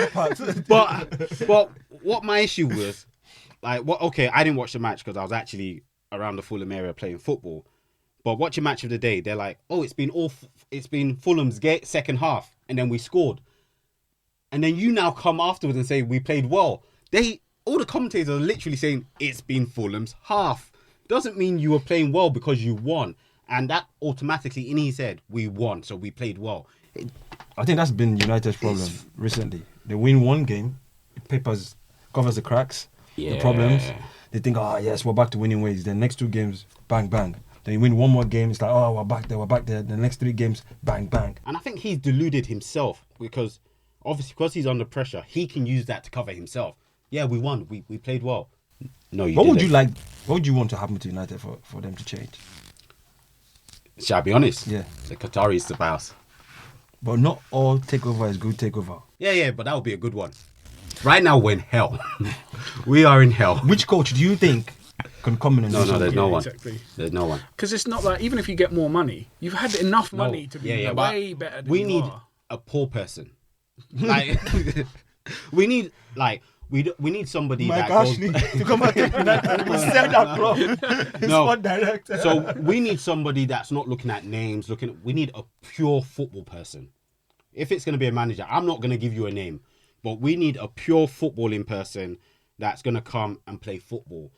But what my issue was, like, okay, I didn't watch the match because I was actually around the Fulham area playing football. But watching match of the day, they're like, "Oh, it's been Fulham's second half, and then we scored." And then you now come afterwards and say we played well. All the commentators are literally saying it's been Fulham's half. Doesn't mean you were playing well because you won. And that automatically in his head, we won, so we played well. I think that's been United's problem recently. They win one game, it covers the cracks. the problems. They think, oh yes, we're back to winning ways. The next 2 games, bang bang. Then you win 1 more game, it's like, oh, we're back there. The next 3 games, bang bang. And I think he's deluded himself because obviously because he's under pressure, he can use that to cover himself. Yeah, we won. We played well. No, you didn't. What would you want to happen to United for them to change? Shall I be honest? Yeah. The Qataris the boss. But not all takeover is good takeover. Yeah, but that would be a good one. Right now we're in hell. We are in hell. Which coach do you think can come in and do No, something? there's no one. Exactly. There's no one. Because it's not like, even if you get more money, you've had enough money to be way better than we you need are. a poor person. Like we need we need somebody Mike that goes, Ashley to come and take United. We sell that club. No. Sport director. So we need somebody that's not looking at names. We need a pure football person. If it's going to be a manager, I'm not going to give you a name, but we need a pure footballing person that's going to come and play football.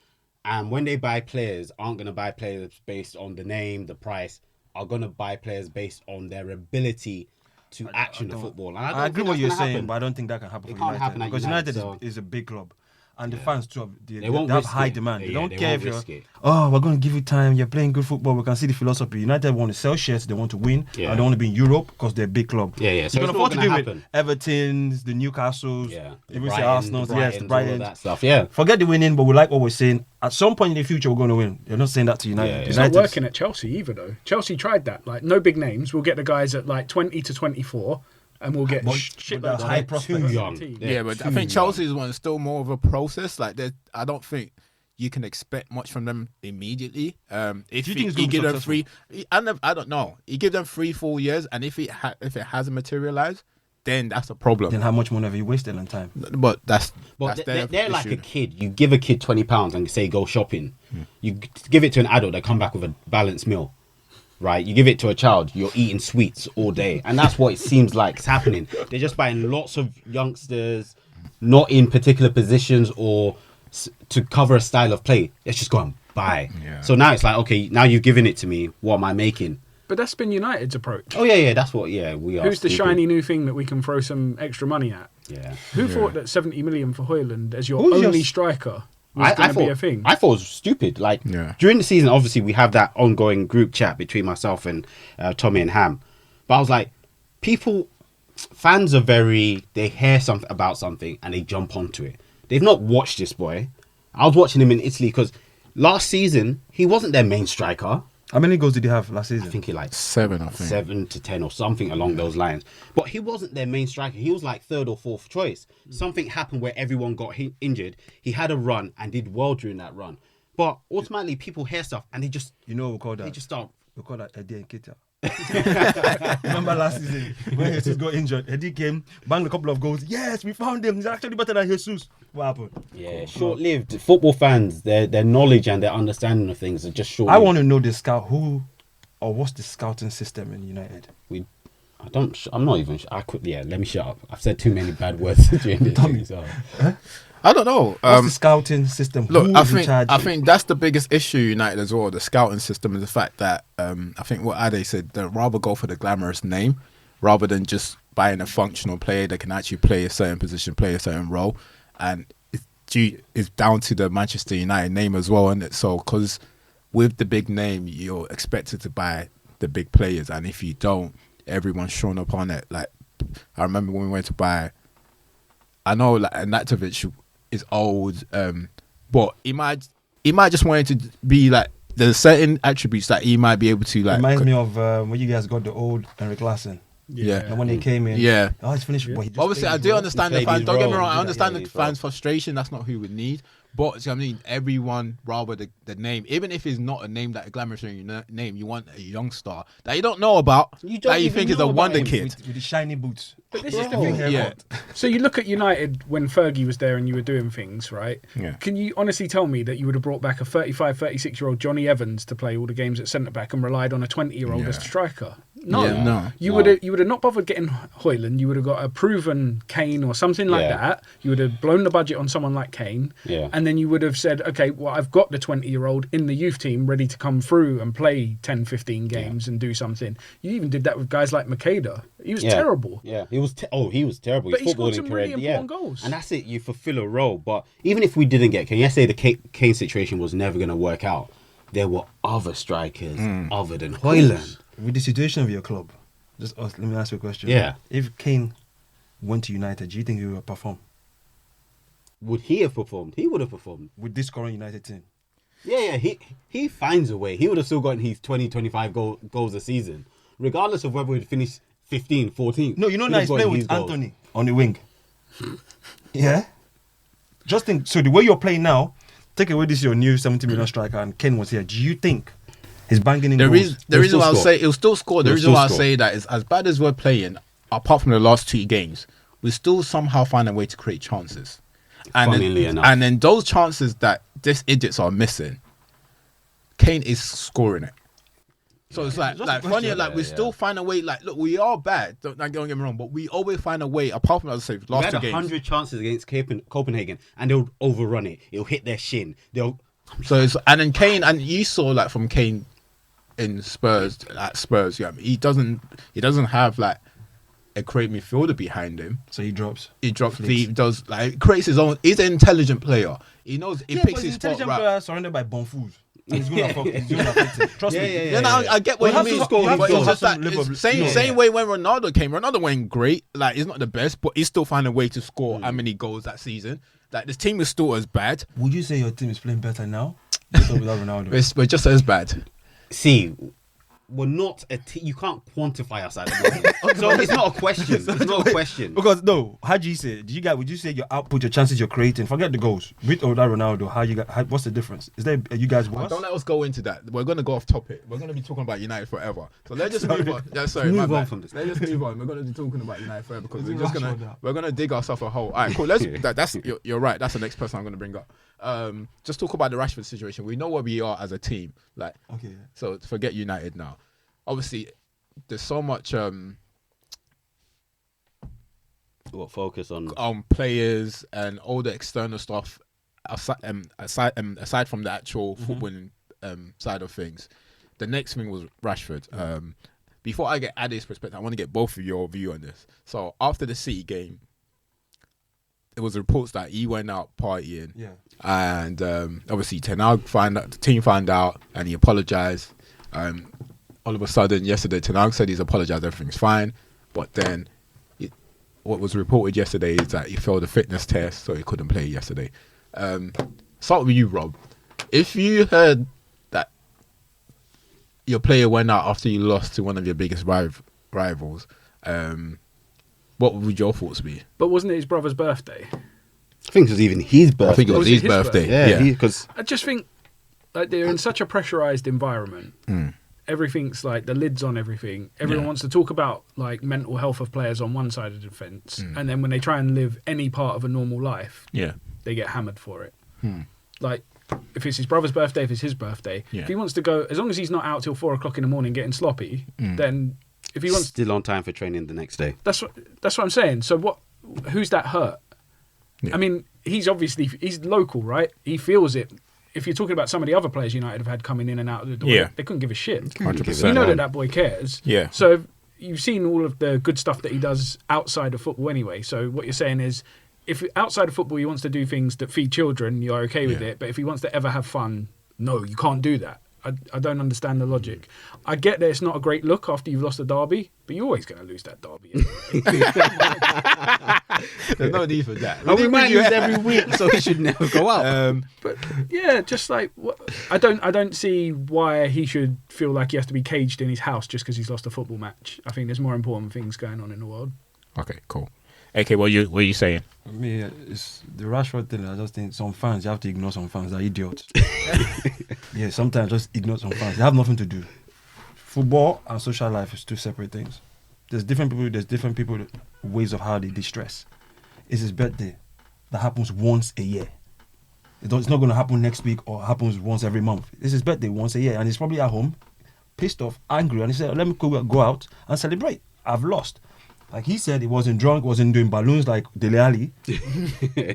And when they buy players, aren't going to buy players based on the name, the price. Are going to buy players based on their ability to action the football. And I agree think what that's you're gonna saying, happen. but I don't think that can happen It for can't United. happen at Because United, United so- is a big club. And the fans too, they won't have risk high it. demand. They Yeah, don't they care won't if you're, risk it. oh, we're going to give you time. You're playing good football. We can see the philosophy. United want to sell shares. They want to win. Yeah. And they want to be in Europe because they're a big club. Yeah. So you can it's afford not to do gonna it with happen. Everton's, the Newcastles, Yeah. even say Arsenal's, yes, the all of Brighton. that stuff. Yeah. Forget the winning, but we like what we're saying. At some point in the future, we're going to win. They're not saying that to United. Yeah, yeah. It's not United's- working at Chelsea either, though. Chelsea tried that. Like, no big names. We'll get the guys at like 20 to 24, and we'll get But- shit but like they're high that. prospects. Too young. Yeah, but I think Chelsea's one is still more of a process. Like, I don't think you can expect much from them immediately. If Do you think it's you gonna be give them successful? I don't know. You give them 3-4 years, and if it hasn't materialized, then that's a problem. Then how much money have you wasted on time? But that's They're their like a issue. kid. You give a kid £20 and say go shopping. You give it to an adult, they come back with a balanced meal. Right? You give it to a child, you're eating sweets all day. And that's what it seems like is happening. They're just buying lots of youngsters, not in particular positions or to cover a style of play. Let's just go and buy. Yeah. So now it's like, okay, now you've given it to me. What am I making? But that's been United's approach. Oh, yeah, that's what, we are. Who's the stupid. shiny new thing that we can throw some extra money at? Yeah. Who thought that 70 million for Højlund as your Who's only your- striker was going to be a thing? I thought it was stupid. Like Yeah. during the season, obviously we have that ongoing group chat between myself and Tommy and Ham. But I was like, fans are they hear something about something and they jump onto it. They've not watched this boy. I was watching him in Italy because last season he wasn't their main striker. How many goals did he have last season? I think he like 7, I think. 7 to 10 or something along those lines. But he wasn't their main striker. He was like 3rd or 4th choice. Something happened where everyone got injured. He had a run and did well during that run. But ultimately, people hear stuff and they just You know what we call that? they just start. We call that Eddie and Kita. Remember last season when Jesus got injured? Eddie came, banged a couple of goals. Yes, we found him. He's actually better than Jesus. What happened? Yeah, short-lived. Football fans, their knowledge and their understanding of things are just short. I want to know the scout what's the scouting system in United? I'm not even. I could. Yeah, let me shut up. I've said too many bad words during this thing, so. I don't know. What's the scouting system? Look, Who's in charge? I think that's the biggest issue United as well. The scouting system is the fact that I think what Ade said, they'd rather go for the glamorous name rather than just buying a functional player that can actually play a certain position, play a certain role, and it's down to the Manchester United name as well, isn't it? So because with the big name, you're expected to buy the big players, and if you don't, everyone's shown up on it. Like I remember when we went to buy, I know like Anatovic is old, but he might just want it to be like there's certain attributes that he might be able to like. Reminds me of when you guys got the old Henrik Larsson. Yeah. And when they came in, Yeah. oh, he's finished. Well, he just Obviously, played I his do role. understand He the played fans. his Don't get me role. wrong. I Yeah, understand the his fans' role. frustration. That's not who we need. But I mean, everyone rather the name, even if it's not a name that a glamorous name, you want a young star that you don't know about, You don't that you even think is know a about wonder him. kid. with the shiny boots. But this is the Bro. thing. Yeah. So you look at United when Fergie was there and you were doing things, right? Yeah. Can you honestly tell me that you would have brought back a 35, 36-year-old Johnny Evans to play all the games at centre-back and relied on a 20-year-old as Yeah. striker? No. Yeah, no. You would have not bothered getting Højlund. You would have got a proven Kane or something like Yeah. that. You would have blown the budget on someone like Kane. Yeah. And And then you would have said, okay, well, I've got the 20-year-old in the youth team ready to come through and play 10, 15 games and do something. You even did that with guys like Makeda. He was terrible. Yeah, he was terrible. But His he scored footballing some career, really important goals. And that's it. You fulfill a role. But even if we didn't get Kane, yesterday the Kane situation was never going to work out. There were other strikers other than Højlund. With the situation of your club, let me ask you a question. Yeah. If Kane went to United, do you think he would perform? Would he have performed? He would have performed. With this current United team? Yeah. He finds a way. He would have still gotten his 20, 25 goals a season. Regardless of whether he'd finished 15, 14. No, you know now he's playing with Anthony on the wing. Yeah? Just think, so the way you're playing now, take away this your new 70 million striker and Kane was here. Do you think he's banging in goals? The reason why I'll score. say he'll still score. The He'll reason still why I'll score. say that is as bad as we're playing, apart from the last 2 games, we still somehow find a way to create chances. Funnily enough. And then those chances that these idiots are missing, Kane is scoring it. So it's like funny, like we still find a way. Like, look, we are bad. Don't get me wrong, but we always find a way. Apart from, as I say, We last had 2 games. 100 chances against Copenhagen, and they'll overrun it. It'll hit their shin. So it's, and then Kane, and you saw like from Kane in Spurs at Spurs, yeah, he doesn't have like a great midfielder behind him. So he drops. He drops deep, does like creates his own. He's an intelligent player. He knows he picks his spot right. Player surrounded by Bonfus. He's going to affect him. Trust me. Yeah, no, I get what Well, you he has mean. to score, But he it's has just to like live it's up- same way when Ronaldo came. Ronaldo went great. Like he's not the best, but he's still finding a way to score how many goals that season. Like this team is still as bad. Would you say your team is playing better now? Without Ronaldo? We're just as bad. See, we're not a team. You can't quantify us at the moment. So it's not a question. It's not a question. Because no, how do you say? Would you say your output, your chances you're creating? Forget the goals. With or without Ronaldo, what's the difference? Are you guys worse? Don't let us go into that. We're gonna go off topic. We're gonna be talking about United forever. So let's just move on. Yeah, sorry, Move my on bad. from this. Let's just move on. We're gonna be talking about United forever because We're we're gonna dig ourselves a hole. All right, cool. You're right. That's the next person I'm gonna bring up. Just talk about the Rashford situation. We know where we are as a team. Like, Okay. so forget United now. Obviously, there's so much Focus on players and all the external stuff aside from the actual footballing side of things. The next thing was Rashford. Before I get Ade's perspective, I want to get both of your view on this. So after the City game, there was reports that he went out partying. Yeah. And obviously the team found out and he apologized. All of a sudden, yesterday, Tenag said he's apologized, everything's fine. But then, what was reported yesterday is that he failed a fitness test, so he couldn't play yesterday. Start with you, Rob. If you heard that your player went out after you lost to one of your biggest rivals, what would your thoughts be? But wasn't it his brother's birthday? I think it was even his birthday. I think it was Was it his his birthday. birthday? Yeah. Because I just think like they're in such a pressurized environment. Everything's like the lid's on everything. Everyone wants to talk about like mental health of players on one side of the fence, and then when they try and live any part of a normal life, they get hammered for it. Like if it's his brother's birthday, if it's his birthday, if he wants to go, as long as he's not out till 4 o'clock in the morning getting sloppy, then if he wants, still on time for training the next day. that's what I'm saying. So what? Who's that hurt? I mean, he's local, right? He feels it. If you're talking about some of the other players United have had coming in and out of the door, they couldn't give a shit. 100%. You know that boy cares. Yeah. So you've seen all of the good stuff that he does outside of football anyway. So what you're saying is, if outside of football he wants to do things that feed children, you're okay with it. But if he wants to ever have fun, no, you can't do that. I don't understand the logic. I get that it's not a great look after you've lost a derby, but you're always going to lose that derby. There's no need for that. We might lose every week, so he should never go out. But yeah, just like I don't see why he should feel like he has to be caged in his house just because he's lost a football match. I think there's more important things going on in the world. Okay, cool. AK, what are you saying? Me, it's the Rashford thing. I just think some fans, you have to ignore some fans. They're idiots. Yeah, sometimes just ignore some fans. They have nothing to do. Football and social life is two separate things. There's different people ways of how they distress. It's his birthday. That happens once a year. It's not going to happen next week or happens once every month. It's his birthday once a year, and he's probably at home, pissed off, angry, and he said, let me go out and celebrate. I've lost. Like he said, he wasn't drunk, wasn't doing balloons like Dele Alli. You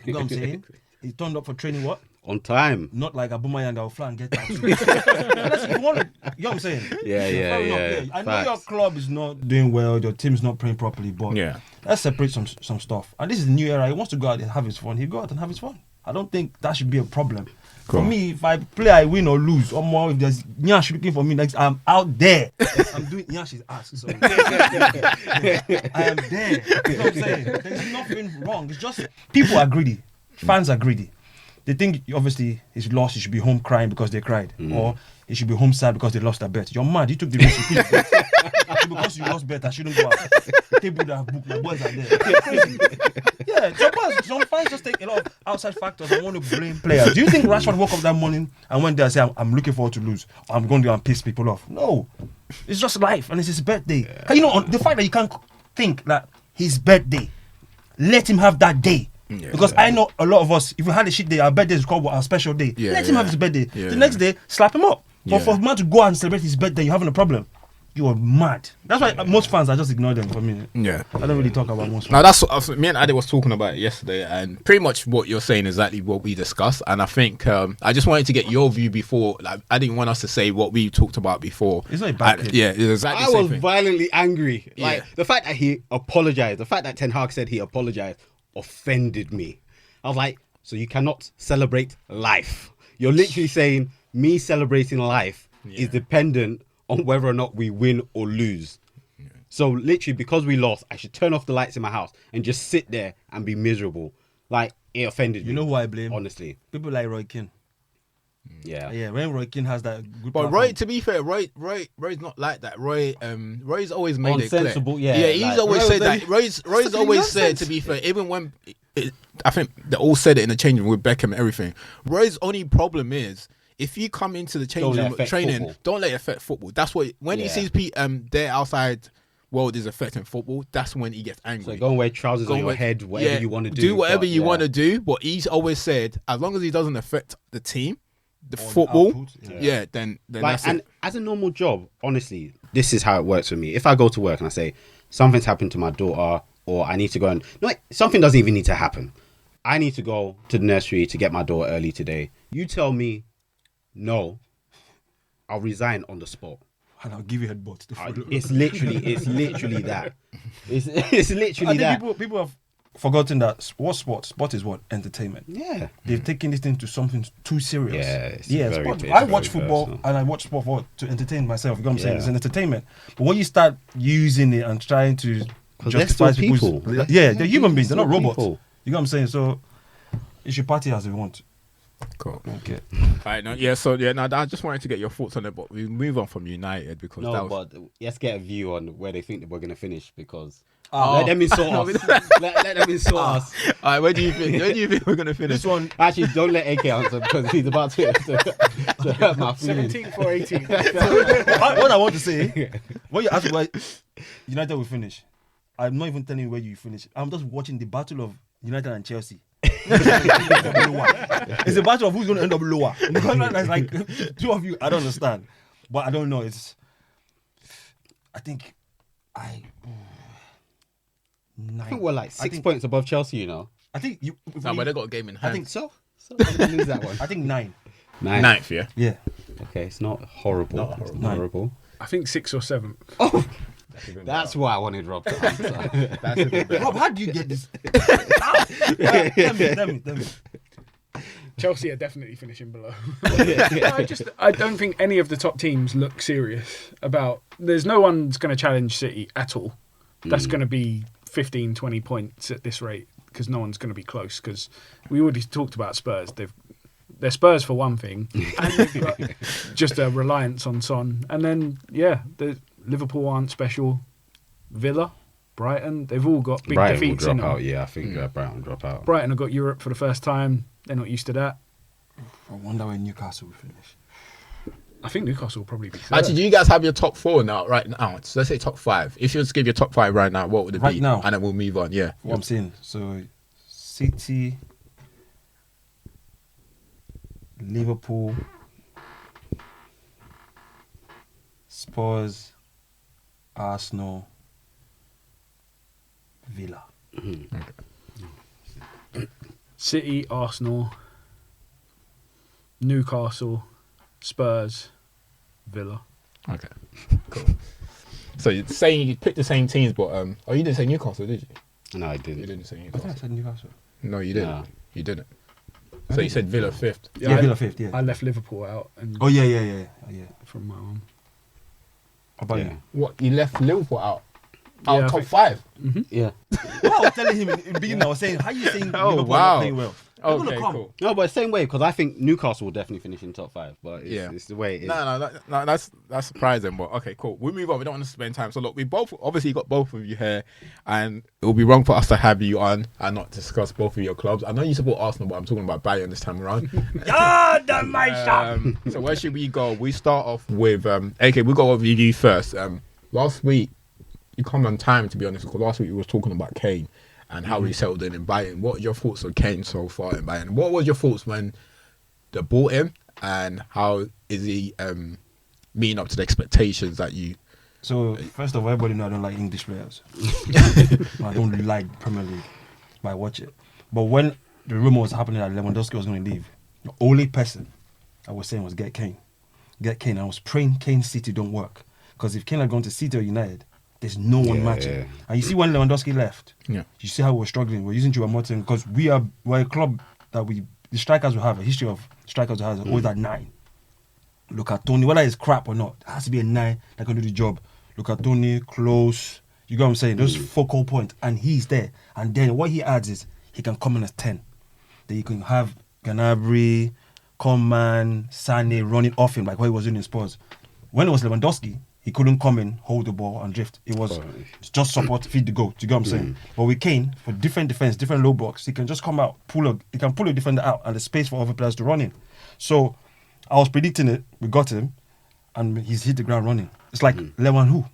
know what I'm saying? He turned up for training, what? On time. Not like Aubameyang that will fly and get that. Unless if you want to, you know what I'm saying? Yeah. I know your club is not doing well, your team is not playing properly, but let's separate some stuff. And this is the new era. He wants to go out and have his fun. He'll go out and have his fun. I don't think that should be a problem. Cool. For me, if I play, I win or lose, or more, if there's Nyash looking for me next, I'm out there. I'm doing Nyash's ass. So. I am there. You know what I'm saying? There's nothing wrong. It's just people are greedy. Fans are greedy. They think obviously he's lost. He should be home crying because they cried, or he should be home sad because they lost their bet. You're mad. You took the risk. You put so because you lost bet, I shouldn't go out. Table that book, my boys are there. Crazy. Yeah, some fans just take a lot of outside factors and want to blame players. Do you think Rashford woke up that morning and went there and said, I'm looking forward to lose, or I'm going to go and piss people off? No, it's just life and it's his birthday. Yeah. You know, the fact that you can't think that his birthday, let him have that day. Yeah, because I know a lot of us, if we had a shit day, our birthday is called our special day. Yeah, let him have his birthday. Yeah, the next day, slap him up. But for a man to go out and celebrate his birthday, you're having a problem. You're mad. That's why most fans, I just ignore them for me. Yeah. I don't really talk about most fans. Now, that's what me and Ade was talking about it yesterday, and pretty much what you're saying is exactly what we discussed. And I think I just wanted to get your view before. Like, I didn't want us to say what we talked about before. It's not a bad kid. Yeah, it's exactly I was violently angry. Like, the fact that he apologized, the fact that Ten Hag said he apologized, offended me. I was like, so you cannot celebrate life. You're literally saying me celebrating life is dependent on whether or not we win or lose. Yeah. So literally, because we lost, I should turn off the lights in my house and just sit there and be miserable. Like, it offended me. You know who I blame? Honestly. People like Roy Keane. Yeah. Yeah, when Roy Keane has that good But Roy, to be fair, Roy's not like that. Roy's always made it clear. Yeah, he's like, always said that. Roy's always said, to be fair, even when I think they all said it in the changing room with Beckham and everything. Roy's only problem is if you come into the changing room training, football. Don't let it affect football. That's what when he sees their outside world is affecting football. That's when he gets angry. So go and wear trousers on your head, whatever you want to do. Do whatever you want to do. But he's always said, as long as he doesn't affect the team, the football, then like, that's and it. As a normal job, honestly, this is how it works for me. If I go to work and I say something's happened to my daughter, or I need to go and something doesn't even need to happen. I need to go to the nursery to get my daughter early today. You tell me no, I'll resign on the sport. And I'll give you headbutt. It's literally that. It's literally that. People have forgotten that sport is what? Entertainment. Yeah. They've taken this thing to something too serious. Sport. I watch football and I watch sport to entertain myself. You know what I'm saying? It's an entertainment. But when you start using it and trying to justify people, they're human beings. They're not robots. You know what I'm saying? So you should party as you want. Cool. Okay. I just wanted to get your thoughts on it, but we move on from United because but let's get a view on where they think that we're going to finish because let them insult us. let them insult us. All right, where do you think we're going to finish? This one, actually, don't let AK answer because he's about to hurt my feelings. 17th or 18th. What I want to say, when you ask where United will finish, I'm not even telling you where you finish. I'm just watching the battle of United and Chelsea. It's a battle of who's going to end up lower. Because there's like two of you, I don't understand. But I don't know. I think we're like 6 points above Chelsea, you know. I think but they got a game in hand. I think so. Lose that one. I think 9. Ninth, yeah. Yeah. Okay, it's not horrible. Horrible. I think 6th or 7th. Oh, that's why I wanted Rob to answer. Rob, how do you get this? Tell me. Chelsea are definitely finishing below. I don't think any of the top teams look serious about. There's no one's going to challenge City at all. That's going to be 15, 20 points at this rate because no one's going to be close. Because we already talked about Spurs. They're Spurs for one thing, and they've got just a reliance on Son. And then Liverpool aren't special. Villa, Brighton, they've all got big defeats in them. Out. Yeah, I think Brighton will drop out. Brighton have got Europe for the first time. They're not used to that. I wonder where Newcastle will finish. I think Newcastle will probably be third. Actually, do you guys have your top 4 right now? So let's say top 5. If you was to give your top 5 right now, what would it be? Right now? And then we'll move on, yeah. What I'm saying. So, City, Liverpool, Spurs, Arsenal, Villa. City, Arsenal, Newcastle, Spurs, Villa. Okay, cool. So you're saying you picked the same teams, but oh, you didn't say Newcastle, did you? No, I You didn't. didn't say I think Newcastle. I said Newcastle. No, you didn't. No. You didn't. So you said Villa 5th. Yeah, Villa 5th, yeah. I left Liverpool out and Oh, yeah. from my one. How about Yeah. you? What, you left Liverpool out? Yeah, Out I top think- 5? Yeah. Well, I was telling him in the beginning, I was saying, how you saying Oh, Liverpool wow. are not playing well? They're gonna Okay, come. cool. No, but same way, because I think Newcastle will definitely finish in top 5. But it's the way it is. No, that's surprising, but okay, cool. We'll move on. We don't want to spend time. So look, we both obviously got both of you here, and it will be wrong for us to have you on and not discuss both of your clubs. I know you support Arsenal, but I'm talking about Bayern this time around. Yeah, that's my shot. So where should we go? We start off with okay, we'll go over you first. Last week you come on time, to be honest, because last week we was talking about Kane and how he settled in Bayern. What are your thoughts on Kane so far in Bayern? What was your thoughts when they bought him, and how is he meeting up to the expectations that you? So, first of all, everybody know I don't like English players. I don't like Premier League, but I watch it. But when the rumour was happening that Lewandowski was going to leave, the only person I was saying was get Kane. Get Kane. I was praying Kane City don't work. Because if Kane had gone to City or United, there's no one matching. Yeah. And you see when Lewandowski left, Yeah. you see how we're struggling. We're using Juba Martin because we're a club that the strikers we have, a history of strikers we have is always at 9. Look at Tony, whether it's crap or not, it has to be a 9 that can do the job. Look at Tony, close. You get what I'm saying? Those focal points, and he's there. And then what he adds is he can come in as 10. Then you can have Gnabry, Coman, Sané running off him like what he was doing in Spurs. When it was Lewandowski, he couldn't come in, hold the ball and drift. It was just support, feed the goal. Do you get what I'm saying? But with Kane, for different defense, different low blocks, he can just come out, he can pull a defender out and the space for other players to run in. So I was predicting it. We got him, and he's hit the ground running. It's like Lewan who?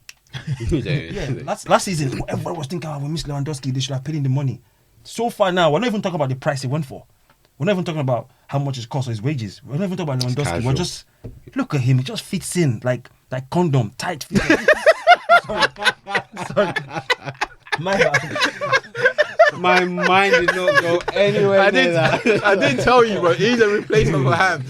Yeah, last season, everyone was thinking, we missed Lewandowski, they should have paid him the money. So far now, we're not even talking about the price he went for. We're not even talking about how much it cost or his wages. We're not even talking about Lewandowski. casual. We're just, look at him, he just fits in like condom, tight fit. Sorry. My bad. My mind did not go anywhere. I didn't tell you, but he's a replacement for Ham.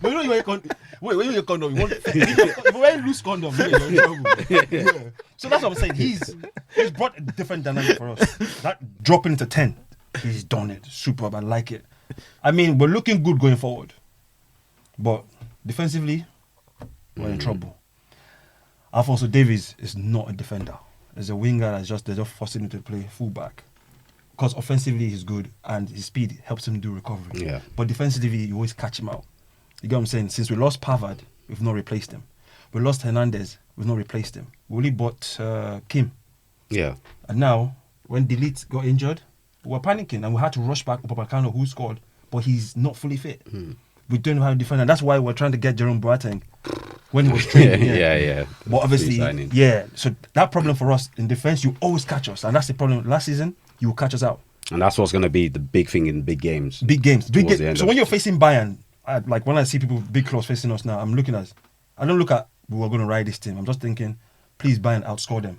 When you wear condom, when you condom, you want if you wear loose condom, you're in trouble. Yeah. So that's what I'm saying. He's brought a different dynamic for us. That dropping to 10, he's done it. Superb. I like it. I mean, we're looking good going forward, but defensively, we're in trouble. Alphonso Davies is not a defender. There's a winger they're just forcing him to play fullback. Because offensively he's good and his speed helps him do recovery. Yeah. But defensively you always catch him out. You get what I'm saying? Since we lost Pavard, we've not replaced him. We lost Hernandez, we've not replaced him. We only bought Kim. Yeah. And now, when Delete got injured, we were panicking and we had to rush back Upamecano, who scored, but he's not fully fit. We don't know how to defend, and that's why we're trying to get Jerome Boateng when he was training. Yeah. But obviously, Signing. yeah. So that problem for us in defense, you always catch us, and that's the problem. Last season, you will catch us out. And that's what's going to be the big thing in big games. Big games. Towards the end So of- when you're facing Bayern, like when I see people, big clubs facing us now, I don't look at, we're going to ride this team. I'm just thinking, please Bayern outscore them.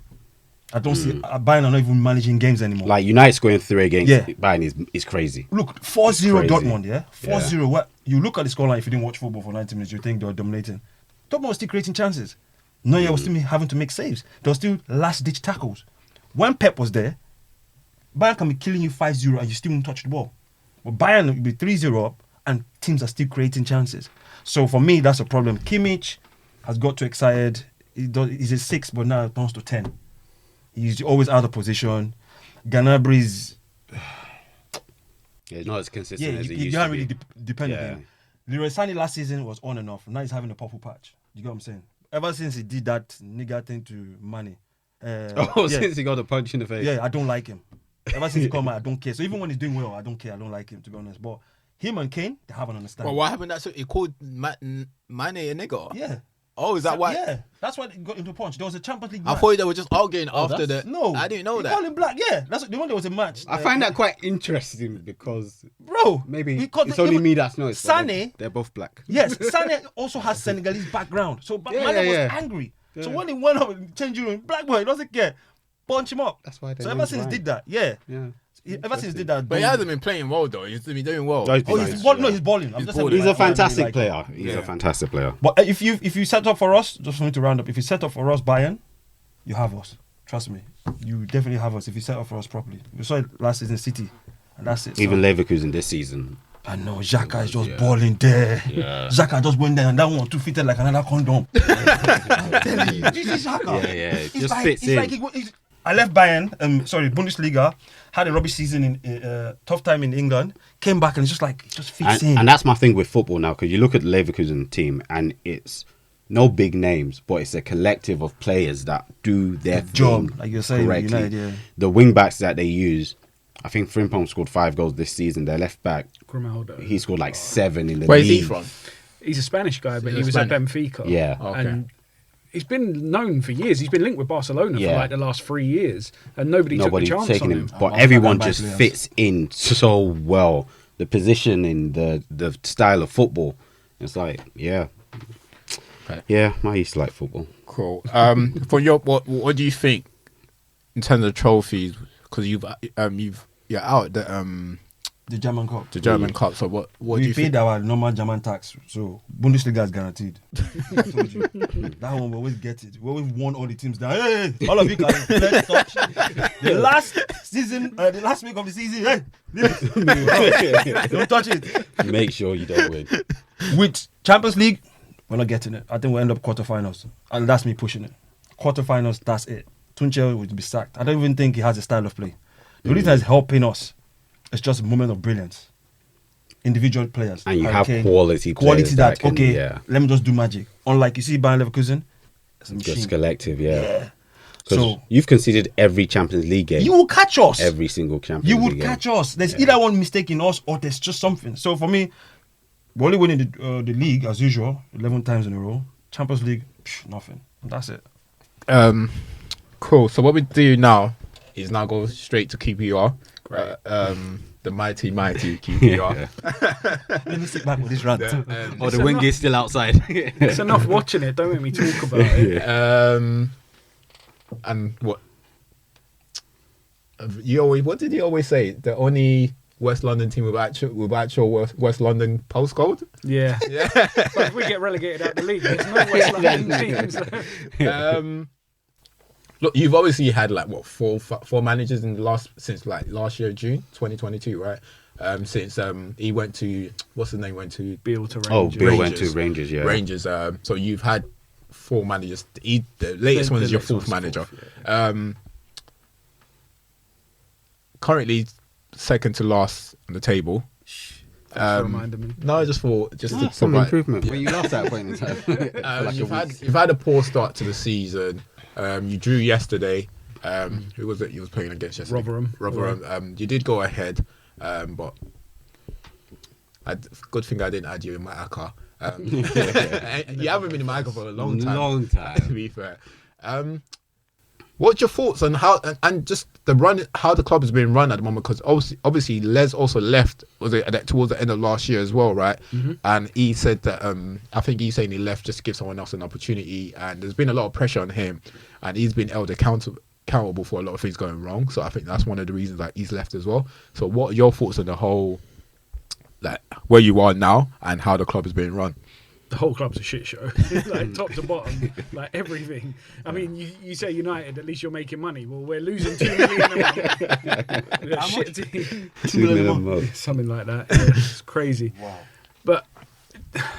I don't see, Bayern are not even managing games anymore. Like United's going through against Yeah. Bayern is crazy. Look, 4-0 Crazy. Dortmund, yeah? 4-0. What? You look at the scoreline, if you didn't watch football for 90 minutes, you think they were dominating. Dortmund was still creating chances. Neuer was still having to make saves. There were still last-ditch tackles. When Pep was there, Bayern can be killing you 5-0 and you still won't touch the ball. But Bayern will be 3-0 up and teams are still creating chances. So for me, that's a problem. Kimmich has got too excited. He's a 6, but now it turns to 10. He's always out of position. Gnabry's... Yeah, it's not as consistent Yeah, as you it used can't to really be. depend on Yeah. him. Leroy Sané last season was on and off. Now he's having a purple patch. You get what I'm saying? Ever since he did that nigga thing to Mane. Since he got a punch in the face. Yeah, I don't like him. Ever since he come out, I don't care. So even when he's doing well, I don't care. I don't like him, to be honest. But him and Kane, they have an understanding. Well, what happened? That's he called Mane a nigger. Yeah. Oh, is that why? Yeah. That's why he got into a punch. There was a Champions League I match. thought they were just arguing after the. No. I didn't know He that. called him black. Yeah. That's the one there was a match. I find that quite interesting because Bro. maybe he called it's only even- me that's noticed. but Sané- they're both black. Yes, Sané also has Senegalese background. So Yeah, Mane was yeah. angry. So Yeah. when he went up and changed room, black boy, he doesn't care. Punch him up. That's why So ever since he did that, yeah. Yeah. Ever since he did that, But he hasn't been playing well though. He's been doing well. No, he's been Oh, nice, he's balling. I'm He's just balling. saying, He's a like, fantastic like- player. He's a fantastic player. But if you set up for us, just for me to round up, if you set up for us, Bayern, you have us. Trust me, you definitely have us if you set up for us properly. We saw it last season, City, and that's it. Even So, Leverkusen this season. I know Xhaka is just balling there. Yeah. Xhaka just went there, and that one too fitted like another condom. I'm telling you, this is Xhaka. Yeah, it It's just like, fits it's in. like I left Bayern, Bundesliga, had a rubbish season tough time in England, came back and it's just like, it just fits in. And that's my thing with football now, because you look at the Leverkusen team and it's no big names, but it's a collective of players that do their job, thing like you're saying, correctly. United, yeah. The wing backs that they use, I think Frimpong scored 5 goals this season. Their left back, Grimaldo. he scored like 7 in the Where's league. he from? He's a Spanish guy, but He's he a was at Spanish. Benfica. Yeah. Okay. And he's been known for years. He's been linked with Barcelona for Yeah. like the last 3 years, and nobody took Nobody's the chance taking on him, him. but I'm everyone not just that bad fits in so well. The positioning, the style of football. It's like, yeah. Okay. Yeah, I used to like football. Cool. For your what do you think in terms of trophies? Because you're out The German Cup. the German Cup. So what do We you paid think? our normal German tax, so Bundesliga is guaranteed. I told you. That one we always get it. We always won all the teams down. Hey, all of you can let's touch. The last season, the last week of the season, hey, leave it. Don't touch it. Make sure you don't win. With Champions League, we're not getting it. I think we'll end up quarterfinals, and that's me pushing it. Quarterfinals, that's it. Tuchel would be sacked. I don't even think he has a style of play. The only thing that's helping us is just a moment of brilliance. Individual players. And you Harry have Kane. quality Quality that, can, okay, yeah, let me just do magic. Unlike you see Bayern Leverkusen, it's a machine. just collective, yeah. Yeah. 'Cause So you've conceded every Champions League game. you will catch us. Every single Champions You League would game. catch us. There's either one mistake in us or there's just something. So for me, we're only winning the league as usual, 11 times in a row. Champions League, nothing. That's it. Cool. So what we do now is now go straight to QPR. Great. The mighty QPR. Let me sit back with this rant. Oh, the wing is still outside. It's enough watching it. Don't make me talk about it. And what what did you always say? The only West London team with actual West London postcode. Yeah. But if we get relegated out the league, there's no West London teams. Look, you've obviously had like what four managers in the since like last year June 2022, right? Since he went to what's his name went to Beale to Rangers. Oh, Bill went Rangers. to Rangers, yeah. Rangers. So you've had 4 managers. The latest one is your 4th manager. Currently second to last on the table. Thanks for reminding me. No, just to Some provide- improvement. When you lost at a point in time. You've had a poor start to the season. You drew yesterday. Who was it you was playing against yesterday? Rotherham. You did go ahead, but good thing I didn't add you in my ACCA. You haven't been in my ACCA for a long time. To be fair. What's your thoughts on how and just the run, how the club has been run at the moment? Because obviously Les also left towards the end of last year as well, right? Mm-hmm. And he said that I think he's saying he left just to give someone else an opportunity, and there's been a lot of pressure on him, and he's been held accountable for a lot of things going wrong. So I think that's one of the reasons that he's left as well. So what are your thoughts on the whole, like where you are now and how the club is being run? The whole club's a shit show, like top to bottom, like everything. I mean, you say United, at least you're making money. Well, we're losing 2 million a month. We're a shit team. 2 million a month. Something like that. Yeah, it's crazy. Wow. But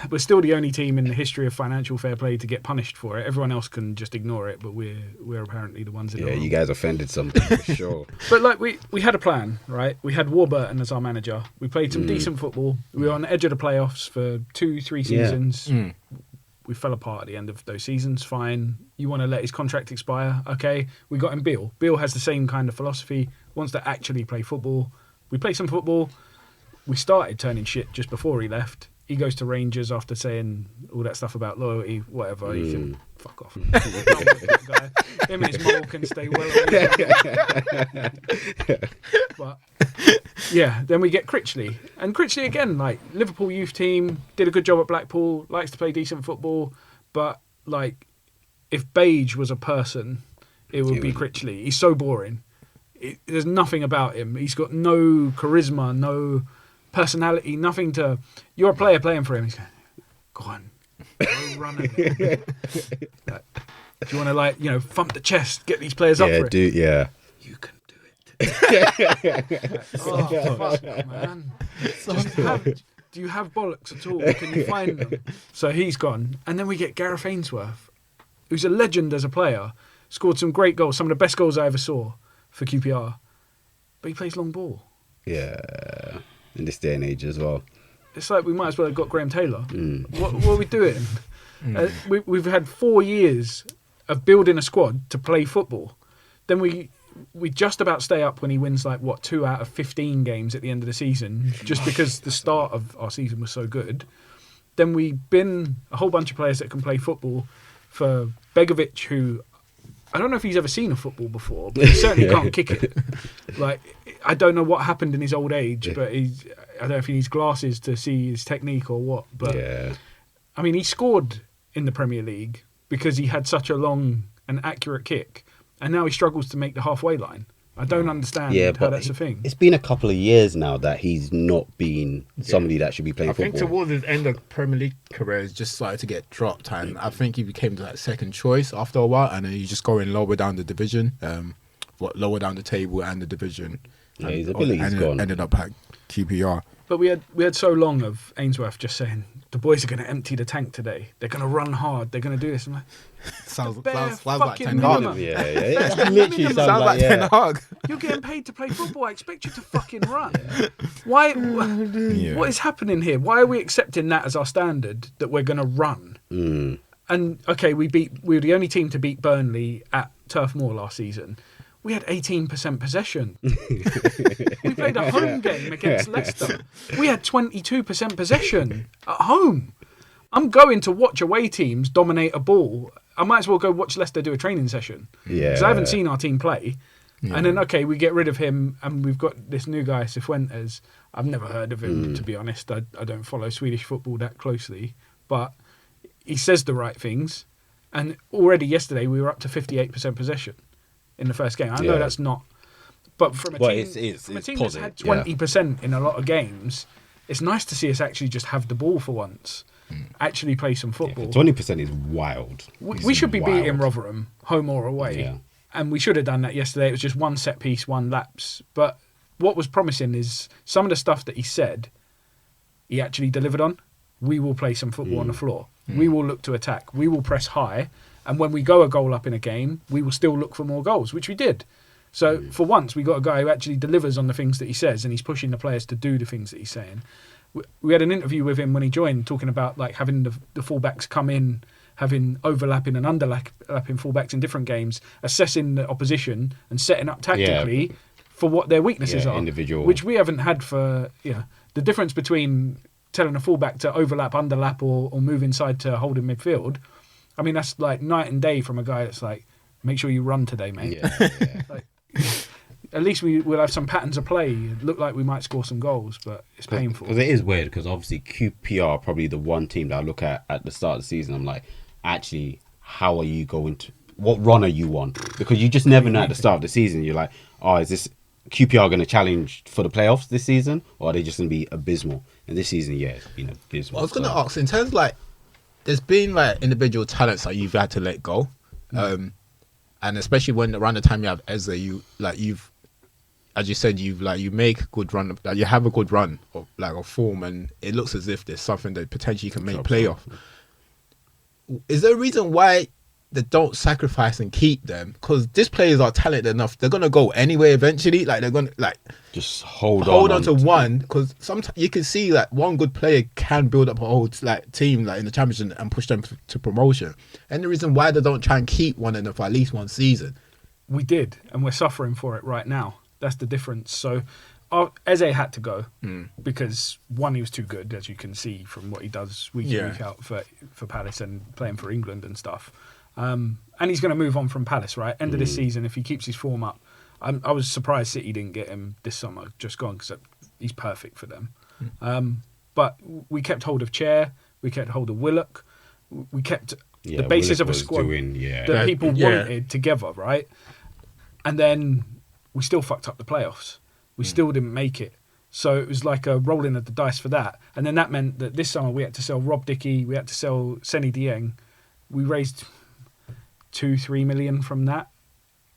we're still the only team in the history of financial fair play to get punished for it. Everyone else can just ignore it, but we're apparently the ones that Yeah, are. you guys offended something for sure. But like we had a plan, right? We had Warburton as our manager. We played some decent football. We were on the edge of the playoffs for 2-3 seasons. We fell apart at the end of those seasons. Fine. You want to let his contract expire? Okay. We got him Beale. Beale has the same kind of philosophy. Wants to actually play football. We played some football. We started turning shit just before he left. He goes to Rangers after saying all that stuff about loyalty, whatever. He can fuck off. Guy. Him and his mole can stay well away. But yeah, then we get Critchley. And Critchley again, like Liverpool youth team, did a good job at Blackpool, likes to play decent football. But like, if Beige was a person, it would be Critchley. He's so boring. there's nothing about him. He's got no charisma, no personality, nothing to. You're a player playing for him. He's going, go on, go running. Like, do you want to thump the chest, get these players up for it? Yeah. You can do it. Oh, fuck, man. Do you have bollocks at all? Can you find them? So he's gone. And then we get Gareth Ainsworth, who's a legend as a player, scored some great goals, some of the best goals I ever saw for QPR. But he plays long ball. Yeah. In this day and age as well. It's like we might as well have got Graham Taylor. What are we doing? We've had 4 years of building a squad to play football. Then we just about stay up when he wins 2 out of 15 games at the end of the season, just because the start of our season was so good. Then we bin a whole bunch of players that can play football for Begovic, who I don't know if he's ever seen a football before, but he certainly can't kick it. I don't know what happened in his old age, but I don't know if he needs glasses to see his technique or what. But I mean, he scored in the Premier League because he had such a long and accurate kick. And now he struggles to make the halfway line. I don't understand how that's a thing. It's been a couple of years now that he's not been somebody that should be playing football. I think towards his end of Premier League career, he's just started to get dropped. And I think he became that second choice after a while. And then he's just going lower down the division, lower down the table and the division. Yeah, his ability's gone. Ended up at QPR. But we had so long of Ainsworth just saying, the boys are going to empty the tank today. They're going to run hard. They're going to do this. I'm like, sounds like Ten Hag. Yeah. Literally sounds like Ten Hag. You're getting paid to play football. I expect you to fucking run. Why? What is happening here? Why are we accepting that as our standard, that we're going to run? And okay, we were the only team to beat Burnley at Turf Moor last season. We had 18% possession. We played a home game against Leicester. We had 22% possession at home. I'm going to watch away teams dominate a ball. I might as well go watch Leicester do a training session. Yeah. Because I haven't seen our team play. Yeah. And then, okay, we get rid of him and we've got this new guy, Cifuentes. I've never heard of him, to be honest. I don't follow Swedish football that closely. But he says the right things. And already yesterday we were up to 58% possession in the first game. I know that's not, but from a team, that's had 20% in a lot of games, it's nice to see us actually just have the ball for once, actually play some football. 20% is wild. We should be beating Rotherham, home or away, and we should have done that yesterday. It was just one set piece, one lapse. But what was promising is some of the stuff that he said, he actually delivered on. We will play some football on the floor. We will look to attack. We will press high. And when we go a goal up in a game, we will still look for more goals, which we did. So for once, we got a guy who actually delivers on the things that he says, and he's pushing the players to do the things that he's saying. We had an interview with him when he joined, talking about having the fullbacks come in, having overlapping and underlapping fullbacks in different games, assessing the opposition and setting up tactically for what their weaknesses are, individual, which we haven't had for the difference between telling a fullback to overlap, underlap, or move inside to hold in midfield. I mean, that's like night and day from a guy that's like, make sure you run today, mate. At least we'll have some patterns of play. It look like we might score some goals, but it's painful. Because it is weird, because obviously QPR are probably the one team that I look at the start of the season. I'm like, actually, how are you going to... What run are you on? Because you just never know at the start of the season. You're like, is this QPR going to challenge for the playoffs this season? Or are they just going to be abysmal? And this season, it's been abysmal. I was going to ask, in terms of there's been individual talents that you've had to let go, and especially when around the time you have Eze, you've, as you said, you make good run, you have a good run of form, and it looks as if there's something that potentially can make playoff. Is there a reason why they don't sacrifice and keep them? Because these players are talented enough; they're gonna go anyway eventually. They're gonna just hold on to one, because sometimes you can see one good player can build up a whole team in the championship and push them to promotion. And the reason why they don't try and keep one of them for at least one season. We did, and we're suffering for it right now. That's the difference. So Eze had to go because one, he was too good, as you can see from what he does week in, week out for Palace and playing for England and stuff. And he's going to move on from Palace, right? End of this season, if he keeps his form up. I was surprised City didn't get him this summer, just gone, because he's perfect for them. But we kept hold of Chair, we kept hold of Willock, we kept the basis of a squad that people wanted together, right? And then we still fucked up the playoffs. We still didn't make it. So it was like a rolling of the dice for that. And then that meant that this summer we had to sell Rob Dickey, we had to sell Seny Dieng. We raised 2-3 million from that,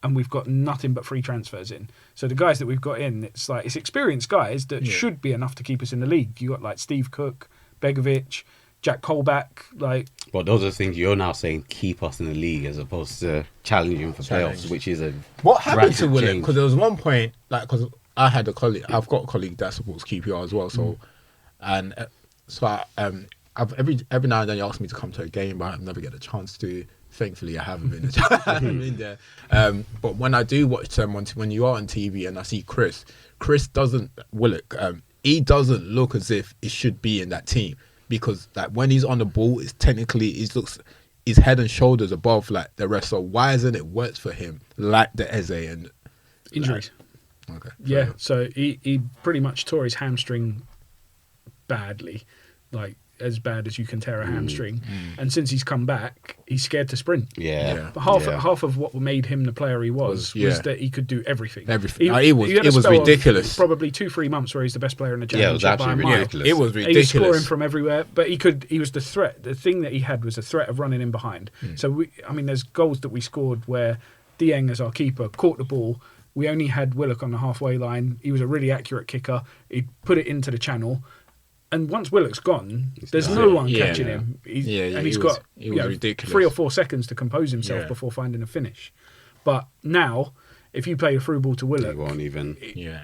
and we've got nothing but free transfers in. So the guys that we've got in, it's experienced guys that should be enough to keep us in the league. You got like Steve Cook, Begovic, Jack Colback, like. But those are things you're now saying keep us in the league as opposed to challenging for playoffs, which is a what happened to drastic Willock? change. Because there was one point, like, because I had a colleague, I've got a colleague that supports QPR as well. So, I've every now and then he asks me to come to a game, but I never get a chance to. Thankfully, I haven't been there. But when I do watch them, when you are on TV and I see Chris doesn't Willock. He doesn't look as if he should be in that team, because like when he's on the ball, it's technically he's head and shoulders above like the rest. So why isn't it worked for him like the Eze and Injuries. Okay. Yeah, so he pretty much tore his hamstring badly, like as bad as you can tear a hamstring. And since he's come back, he's scared to sprint. Yeah. But half of what made him the player he was that he could do everything. Everything. He It was had a spell of ridiculous. Probably 2-3 months where he's the best player in the Yeah, it was championship by a absolutely mile. ridiculous. It was He was ridiculous. scoring from everywhere, but he was the threat. The thing that he had was a threat of running in behind. So there's goals that we scored where Dieng, as our keeper, caught the ball. We only had Willock on the halfway line. He was a really accurate kicker. He put it into the channel. And once Willock's gone, there's no one catching him. He's got ridiculous. 3 or 4 seconds to compose himself Yeah. before finding a finish. But now, if you play a through ball to Willock, He won't even.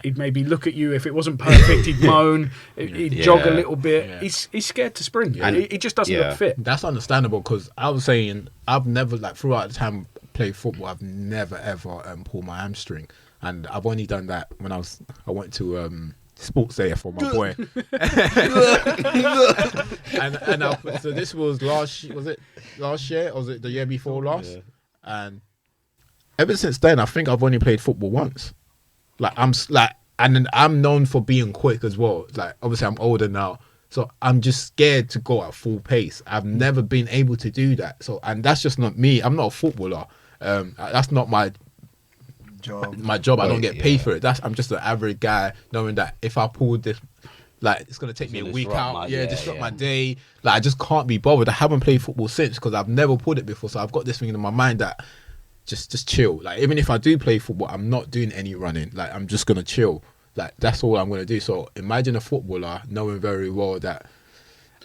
he'd maybe look at you. If it wasn't perfect, he'd moan. He'd jog a little bit. Yeah. He's scared to sprint. And- He just doesn't look fit. That's understandable, because I was saying I've never, like, throughout the time I played football, I've never ever pulled my hamstring, and I've only done that when I went to Sports Day for my boy. So this was last year or was it the year before last? Yeah. And ever since then, I think I've only played football once. And then I'm known for being quick as well. Like, obviously I'm older now, so I'm just scared to go at full pace. I've never been able to do that. So, and that's just not me. I'm not a footballer. That's not my job. I don't get paid for it. I'm just an average guy, knowing that if I pull this, like, it's gonna take me a week out. Disrupt my day. Like, I just can't be bothered. I haven't played football since, because I've never pulled it before. So I've got this thing in my mind that just chill. Like, even if I do play football, I'm not doing any running. Like, I'm just gonna chill. Like, that's all I'm gonna do. So imagine a footballer knowing very well that.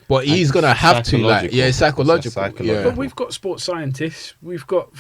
But he's gonna have to, like, psychological. Yeah. But we've got sports scientists. We've got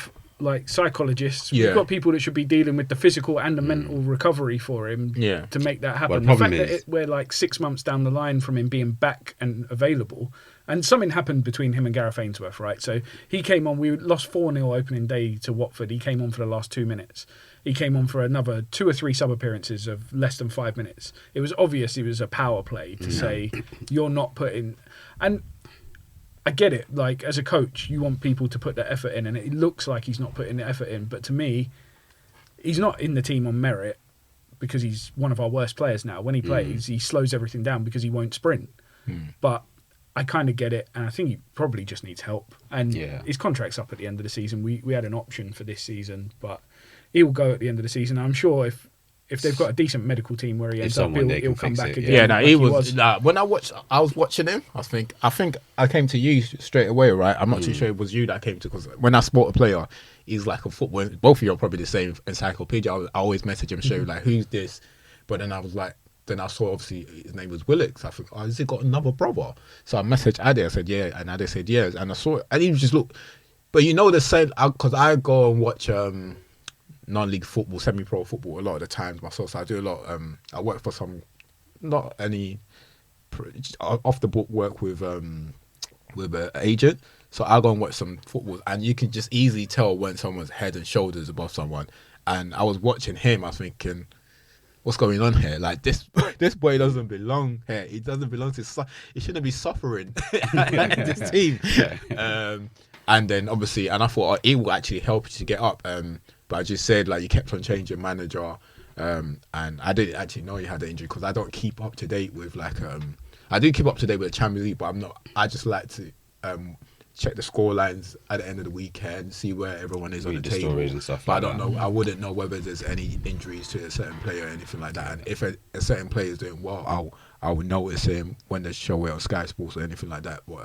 like psychologists. Yeah. We've got people that should be dealing with the physical and the mental recovery for him to make that happen. Well, the fact that we're like 6 months down the line from him being back and available, and something happened between him and Gareth Ainsworth, right? So he came on, we lost 4-0 opening day to Watford. He came on for the last 2 minutes. He came on for another 2 or 3 sub appearances of less than 5 minutes. It was obvious it was a power play to say, you're not putting... And I get it. Like, as a coach, you want people to put their effort in, and it looks like he's not putting the effort in. But to me, he's not in the team on merit, because he's one of our worst players now. When he plays, he slows everything down because he won't sprint. But I kind of get it, and I think he probably just needs help. And his contract's up at the end of the season. We had an option for this season, but he will go at the end of the season. I'm sure if they've got a decent medical team where he ends up, he'll come back again. Yeah, no, like he was. When I was watching him. I think I came to you straight away, right? I'm not too sure it was you that I came to, because when I spot a player, he's like a football. Both of you are probably the same encyclopedia. I always message him, show like, who's this? But then I was like, then I saw obviously his name was Willock. So I think, has he got another brother? So I messaged Ade. I said, yeah, and Ade said yes. And I saw it, and he just looked. But you know the same, because I go and watch non-league football, semi-pro football a lot of the times myself. So I do a lot. I work for some, not any off the book work with an agent. So I go and watch some football, and you can just easily tell when someone's head and shoulders above someone. And I was watching him. I was thinking, what's going on here? Like, this boy doesn't belong here. He doesn't belong to. He shouldn't be suffering in this team. And then obviously, and I thought it will actually help you to get up. But I just said, like, you kept on changing manager, and I didn't actually know you had an injury, because I don't keep up to date with, like, I do keep up to date with the Champions League, but I'm not. I just like to check the score lines at the end of the weekend, see where everyone is on the Read the table. stories and stuff But I like don't that. know. I wouldn't know whether there's any injuries to a certain player or anything like that. And if a certain player is doing well, I would notice him when they show it on Sky Sports or anything like that. But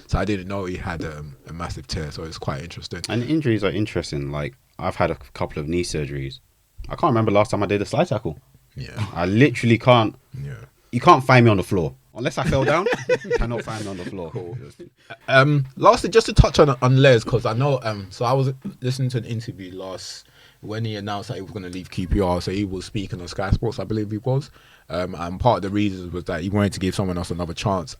so I didn't know he had a massive tear. So it's quite interesting. And injuries are interesting. Like, I've had a couple of knee surgeries. I can't remember last time I did a slide tackle. Yeah. I literally can't. Yeah. You can't find me on the floor. Unless I fell down, you cannot find me on the floor. Cool. Lastly, just to touch on Les, because I know. So I was listening to an interview when he announced that he was going to leave QPR. So he was speaking on Sky Sports, I believe he was. And part of the reasons was that he wanted to give someone else another chance.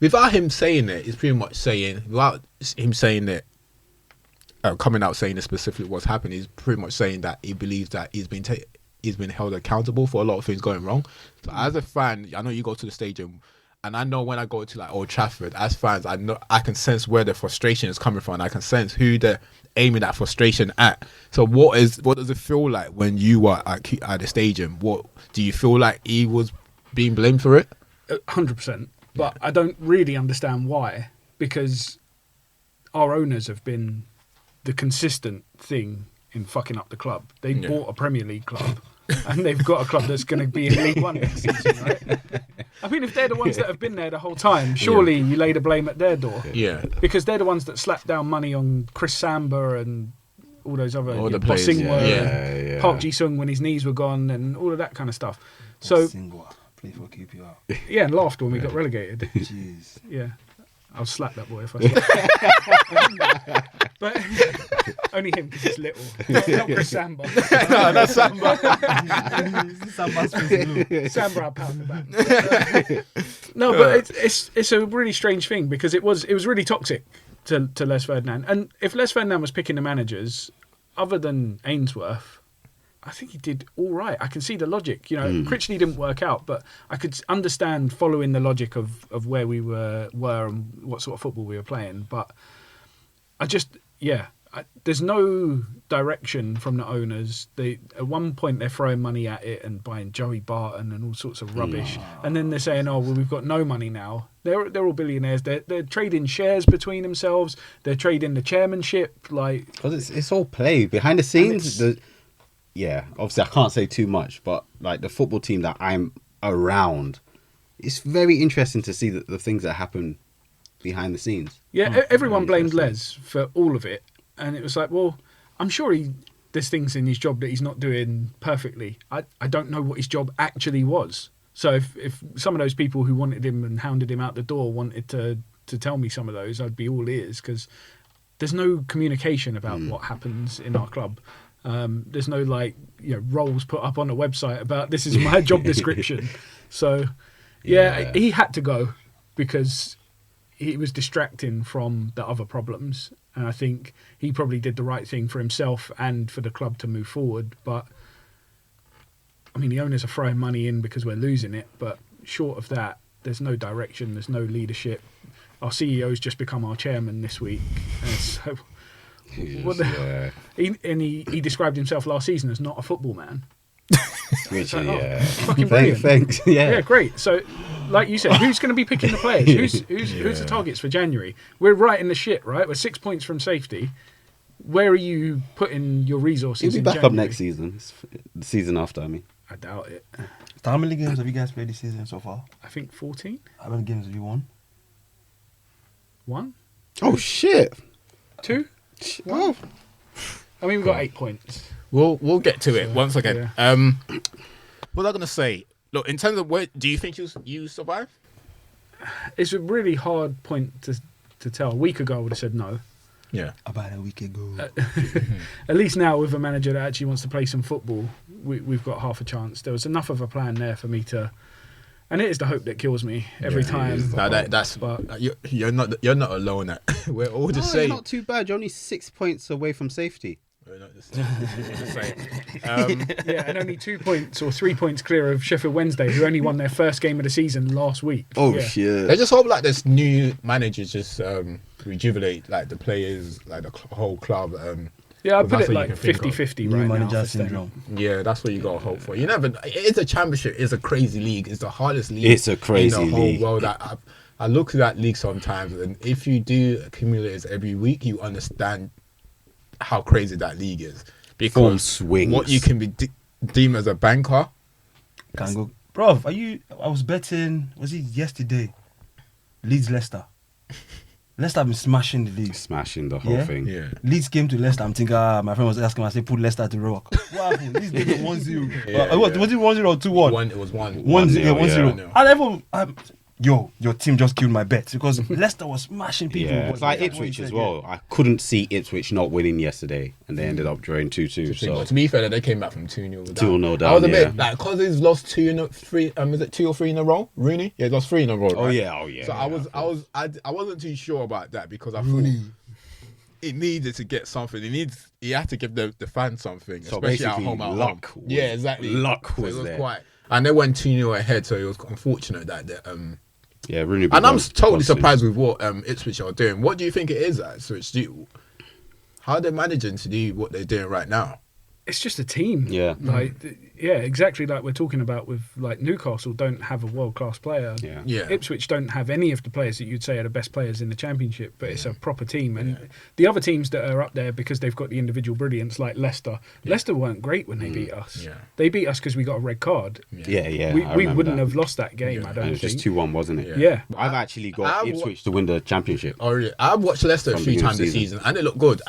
Without him saying it, he's pretty much saying, without him saying it, coming out saying it specifically what's happened, he's pretty much saying that he believes that he's been held accountable for a lot of things going wrong. So as a fan, I know you go to the stadium, and I know when I go to like Old Trafford, as fans, I know I can sense where the frustration is coming from, and I can sense who they're aiming that frustration at. So what does it feel like when you are at the stadium? What do you feel like he was being blamed for it? 100%. But I don't really understand why, because our owners have been the consistent thing in fucking up the club. They bought a Premier League club and they've got a club that's going to be in League One next season, right? I mean, if they're the ones that have been there the whole time, surely you lay the blame at their door. Yeah. Because they're the ones that slapped down money on Chris Samba and all those other players, and Park Ji-sung when his knees were gone and all of that kind of stuff. So Play for QPR. yeah, and laughed when we got relegated. Jeez. Yeah. I'll slap that boy if I slap him. But only him because he's little. Not Chris Samba. No, that's Samba. Samba, I'll pound the back. No, but it's a really strange thing because it was really toxic to Les Ferdinand. And if Les Ferdinand was picking the managers, other than Ainsworth, I think he did all right. I can see the logic. You know, Critchley didn't work out, but I could understand following the logic of where we were and what sort of football we were playing. But there's no direction from the owners. At one point they're throwing money at it and buying Joey Barton and all sorts of rubbish, and then they're saying, "Oh, well, we've got no money now." They're all billionaires. They're trading shares between themselves. They're trading the chairmanship, like because it's all play behind the scenes. Obviously I can't say too much, but like the football team that I'm around, it's very interesting to see the things that happen behind the scenes. Yeah, everyone blamed Les for all of it, and it was like, well, I'm sure there's things in his job that he's not doing perfectly. I don't know what his job actually was. So if some of those people who wanted him and hounded him out the door wanted to tell me some of those, I'd be all ears, because there's no communication about what happens in our club. There's no roles put up on a website about this is my job description. So he had to go because he was distracting from the other problems, and I think he probably did the right thing for himself and for the club to move forward. But I mean, the owners are throwing money in because we're losing it, but short of that, there's no direction, there's no leadership. Our CEO's just become our chairman this week, and so he described himself last season as not a football man. Which, fucking brilliant. Thanks. Yeah, great. So, like you said, who's going to be picking the players? Who's the targets for January? We're right in the shit, right? We're 6 points from safety. Where are you putting your resources? He'll be in back January? up next season. It's the season after, I mean. I doubt it. So how many games have you guys played this season so far? I think 14. How many games have you won? 1, Oh, shit. 2. Oh. I mean, we've got 8 points. We'll get to it once again. Yeah. What was I gonna say? Look, in terms of where do you think you survive? It's a really hard point to tell. A week ago, I would have said no. Yeah. About a week ago. At least now, with a manager that actually wants to play some football, we've got half a chance. There was enough of a plan there for me to, and it is the hope that kills me every time. No, but you're not alone. We're all the same. Not too bad. You're only 6 points away from safety. We're not the same. Yeah, and only 2 points or 3 points clear of Sheffield Wednesday, who only won their first game of the season last week. Shit. I just hope this new manager just rejuvenate the players, the whole club. Yeah, I put it 50-50 right now. New manager for staying. syndrome. Yeah, that's what you got to hope for. It's a championship. It's a crazy league. It's the hardest league. It's a crazy in the whole league. world. I look at that league sometimes, and if you do accumulators every week, you understand how crazy that league is. Form Because swings. what you can be deemed as a banker. Can't go. Bro, I was betting, was it yesterday? Leeds Leicester. Leicester have been smashing the league. Smashing the whole Yeah? thing. Yeah. Leeds came to Leicester. I'm thinking, my friend was asking, I said, put Leicester to rock. What happened? Leeds did it 1-0. Yeah, What, yeah. was it 1-0 or 2-1? It was 1-0. 1-0. Yeah. I never. Your team just killed my bet because Leicester was smashing people. Yeah, it's like Ipswich as well. I couldn't see Ipswich not winning yesterday, and they ended up drawing 2-2. So To be fair, they came back from 2-0 down. 2-0 down, I was a bit yeah. like, because he's lost 3 is it 2 or 3 in a row? Rooney? Yeah, he lost 3 in a row. Oh right? yeah. So I wasn't too sure about that because I thought it needed to get something. He had to give the fans something, So especially at basically, home. luck was- Yeah, exactly. luck So was it was there. quite, and they went 2-0 ahead, so it was unfortunate that Yeah, Rooney. and I'm was totally costing. surprised with what Ipswich are doing. What do you think it is at Ipswich? How are they managing to do what they're doing right now? It's just a team. Yeah. Exactly like we're talking about with like Newcastle don't have a world class player. Yeah. Yeah. Ipswich don't have any of the players that you'd say are the best players in the Championship, but it's a proper team. And the other teams that are up there because they've got the individual brilliance, like Leicester. Leicester weren't great when they beat us. Yeah. They beat us because we got a red card. Yeah. we I we remember wouldn't that. have lost that game, I And don't it was think. just 2-1, wasn't it? Yeah. I've actually got I- Ipswich to win the championship. Oh, really? I've watched Leicester a From few beginning of times this season. season, and it looked good.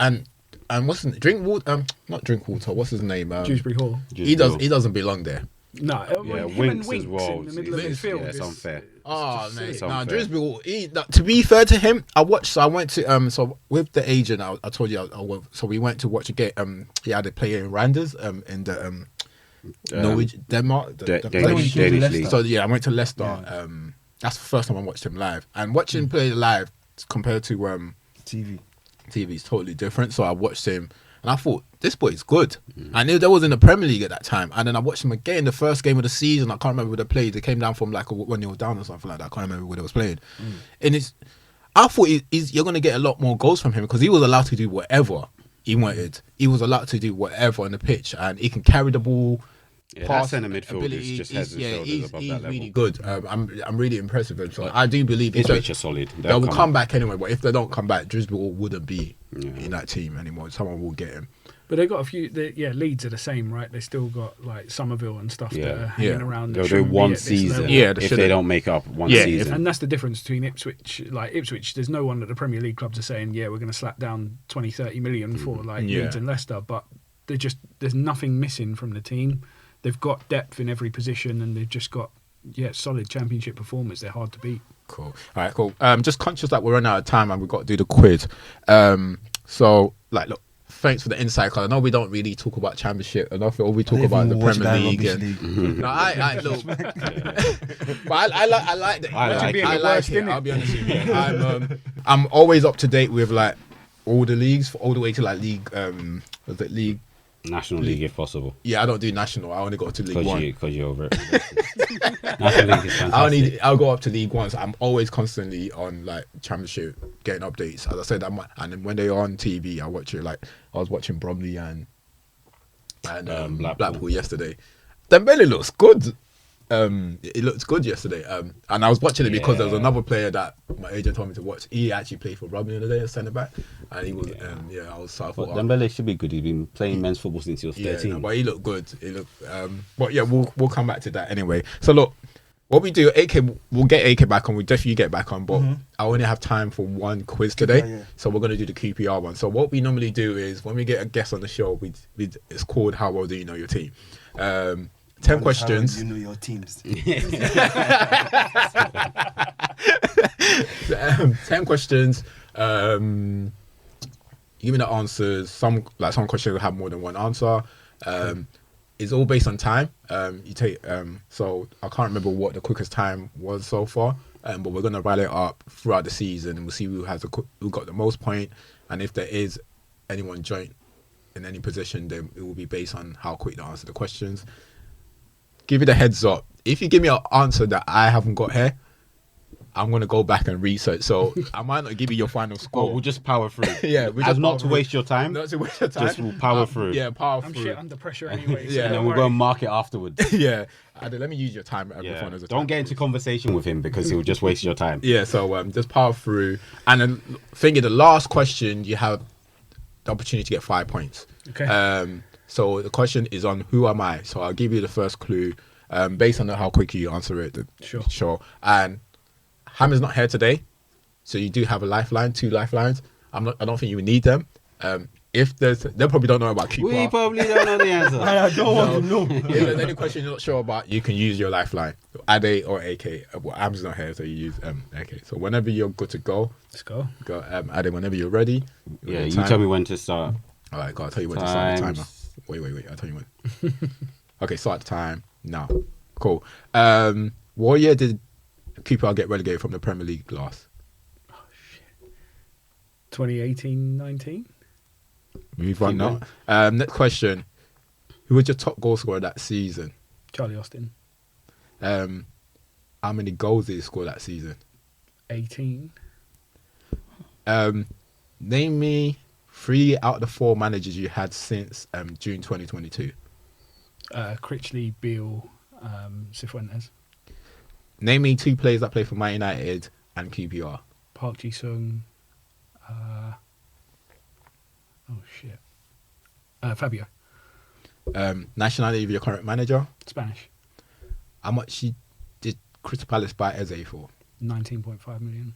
And what's his Drinkwater? Not Drinkwater. What's his name? Dewsbury Hall. He doesn't belong there. No, Yeah, him Winks and as well. in the middle of Winks, midfield. Yeah, it's is- unfair. Oh, just mate. sick. No, Unfair. Dewsbury. To be fair to him, I went to so with the agent. I told you. So we went to watch a game. He had a player in Randers. In the Norwich, Denmark. Danish league. So yeah, I went to Leicester. That's the first time I watched him live. And watching him play live compared to TV. TV is totally different. So I watched him, and I thought this boy is good. I knew there was in the Premier League at that time, and then I watched him again the first game of the season. I can't remember where they played. They came down from like a 1-0 down or something like that. I can't remember where they was playing. And I thought you're gonna get a lot more goals from him because he was allowed to do whatever he wanted. He was allowed to do whatever on the pitch, and he can carry the ball. Yeah, that pass centre midfield ability. is just heads and shoulders above he's that level. really good. I'm really impressed with him. So I do believe Ipswich are solid. they will come back anyway. But if they don't come back, Driscoll wouldn't be in that team anymore. Someone will get him. But they got a few. Leeds are the same, right? They still got like Somerville and stuff that are hanging around. that They'll do shouldn't be one at this season. level. Yeah, they if shouldn't. they don't make up one Yeah, season. And that's the difference between Ipswich. Like Ipswich, there's no one that the Premier League clubs are saying, yeah, we're going to slap down 20, 30 million for like Leeds and Leicester. But there's nothing missing from the team. They've got depth in every position, and they've just got solid Championship performers. They're hard to beat. Cool. All right, cool. Just conscious that we're running out of time and we've got to do the quiz. So, look, thanks for the insight, because I know we don't really talk about Championship enough. All we talk about is the Premier League. No, I look. But I like that. I like it. it. I'll be honest with you. I'm always up to date with like all the leagues, all the way to like league. Was it league? National League, if possible. Yeah, I don't do national. I only go to League One. Because you're over it. National League is fantastic. I'll go up to League One. So I'm always constantly on like Championship, getting updates. As I said, and then when they're on TV, I watch it. Like I was watching Bromley and Blackpool yesterday. Dembele looks good. It looked good yesterday. And I was watching it because there was another player that my agent told me to watch. He actually played for Bromley the other day as centre back, and he was. I thought, Dembele should be good. He's been playing men's football since he was 13. no, but he looked good. But yeah, we'll come back to that anyway. So look, what we do, we'll get AK back on. We definitely get back on, but I only have time for one quiz today, so we're gonna do the QPR one. So what we normally do is when we get a guest on the show, it's called How Well Do You Know Your Team? 10 questions. You know your teams. 10 questions. Give me the answers. Some questions will have more than one answer. It's all based on time. You take so I can't remember what the quickest time was so far. But we're gonna rally it up throughout the season, and we'll see who got the most point. And if there is anyone joint in any position, then it will be based on how quick they answer the questions. Give you the heads up. If you give me an answer that I haven't got here, I'm gonna go back and research. So I might not give you your final score. We'll just power through. Yeah, we As just not power to through. waste your time. Not to waste your time. Just we'll power through. Yeah, power I'm through. shit under pressure anyway. So Yeah. And then don't we'll go worry. and mark it afterwards. Yeah, let me use your time as Yeah. a Don't time. get into conversation with him because he'll just waste your time. Yeah, so just power through. And then thinking the last question, you have the opportunity to get 5 points. Okay. So the question is on who am I? So I'll give you the first clue based on how quickly you answer it. Sure. And Hammer's not here today, so you do have a lifeline, 2 lifelines. I don't think you would need them. If they probably don't know about QPR. We probably don't know the answer. I don't want to know. If there's any question you're not sure about, you can use your lifeline, Ade or AK. Well, Am's not here, so you use AK. So whenever you're good to go, Let's go. Ade, whenever you're ready. Yeah, you tell me when to start. All right, go. I'll tell you when to start the timer. Wait. I'll tell you when. Okay, start the time now. Cool. What year did QPR get relegated from the Premier League last? 2018-19. Move on now. Next question. Who was your top goal scorer that season? Charlie Austin. How many goals did he score that season? 18. Name me 3 out of the 4 managers you had since June 2022. Critchley, Beale, Cifuentes. Name me 2 players that play for Man United and QPR. Park Ji-sung. Fabio. Nationality of your current manager. Spanish. How much did Crystal Palace buy Eze for? 19.5 million.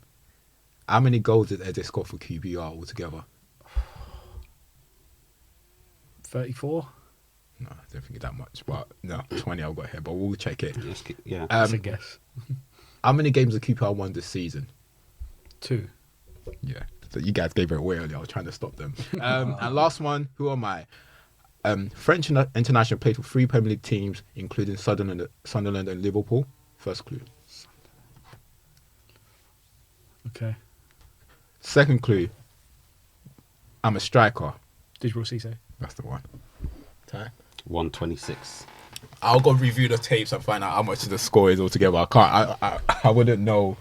How many goals did Eze score for QPR altogether? 34. No, I don't think that much, but no, 20 I've got here, but we'll check it. Yeah. That's a guess. How many games have QPR won this season? 2. Yeah, so you guys gave it away earlier. I was trying to stop them. And last one, who am I? French international played for 3 Premier League teams, including Sunderland and Liverpool. First clue. Okay. Second clue. I'm a striker. Djibril Cissé. That's the one. Time. 126. I'll go review the tapes and find out how much the score is altogether. I can't. I wouldn't know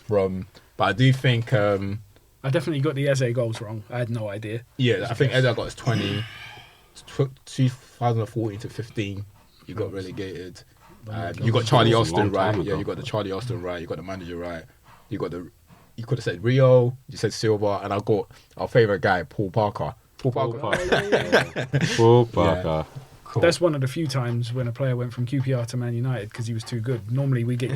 from. But I do think. I definitely got the Eze goals wrong. I had no idea. Yeah, I think Eze got his 2014 to 15. You got relegated. You got Charlie That was a Austin long time right. ago. Yeah, you got the Charlie Austin right. You got the manager right. You got the. You could have said Rio. You said Silva, and I got our favorite guy, Paul Parker. Paul Parker. Paul Parker. Cool. That's one of the few times when a player went from QPR to Man United because he was too good. Normally we get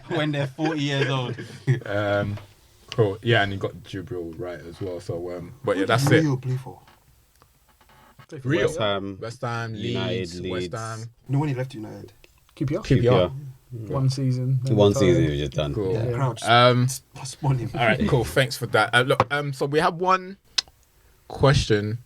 When they're 40 years old. Cool. Yeah, and you got Djibril right as well. So, but yeah, that's Who it. do you play for? Rio. West Ham. West Ham, United, Leeds, Leeds. West Ham, No, when he left United. QPR. QPR. One season. then One retired. season he was just done. Cool. Yeah, crowd spun him. All right, cool. Thanks for that. Look, so we have one question.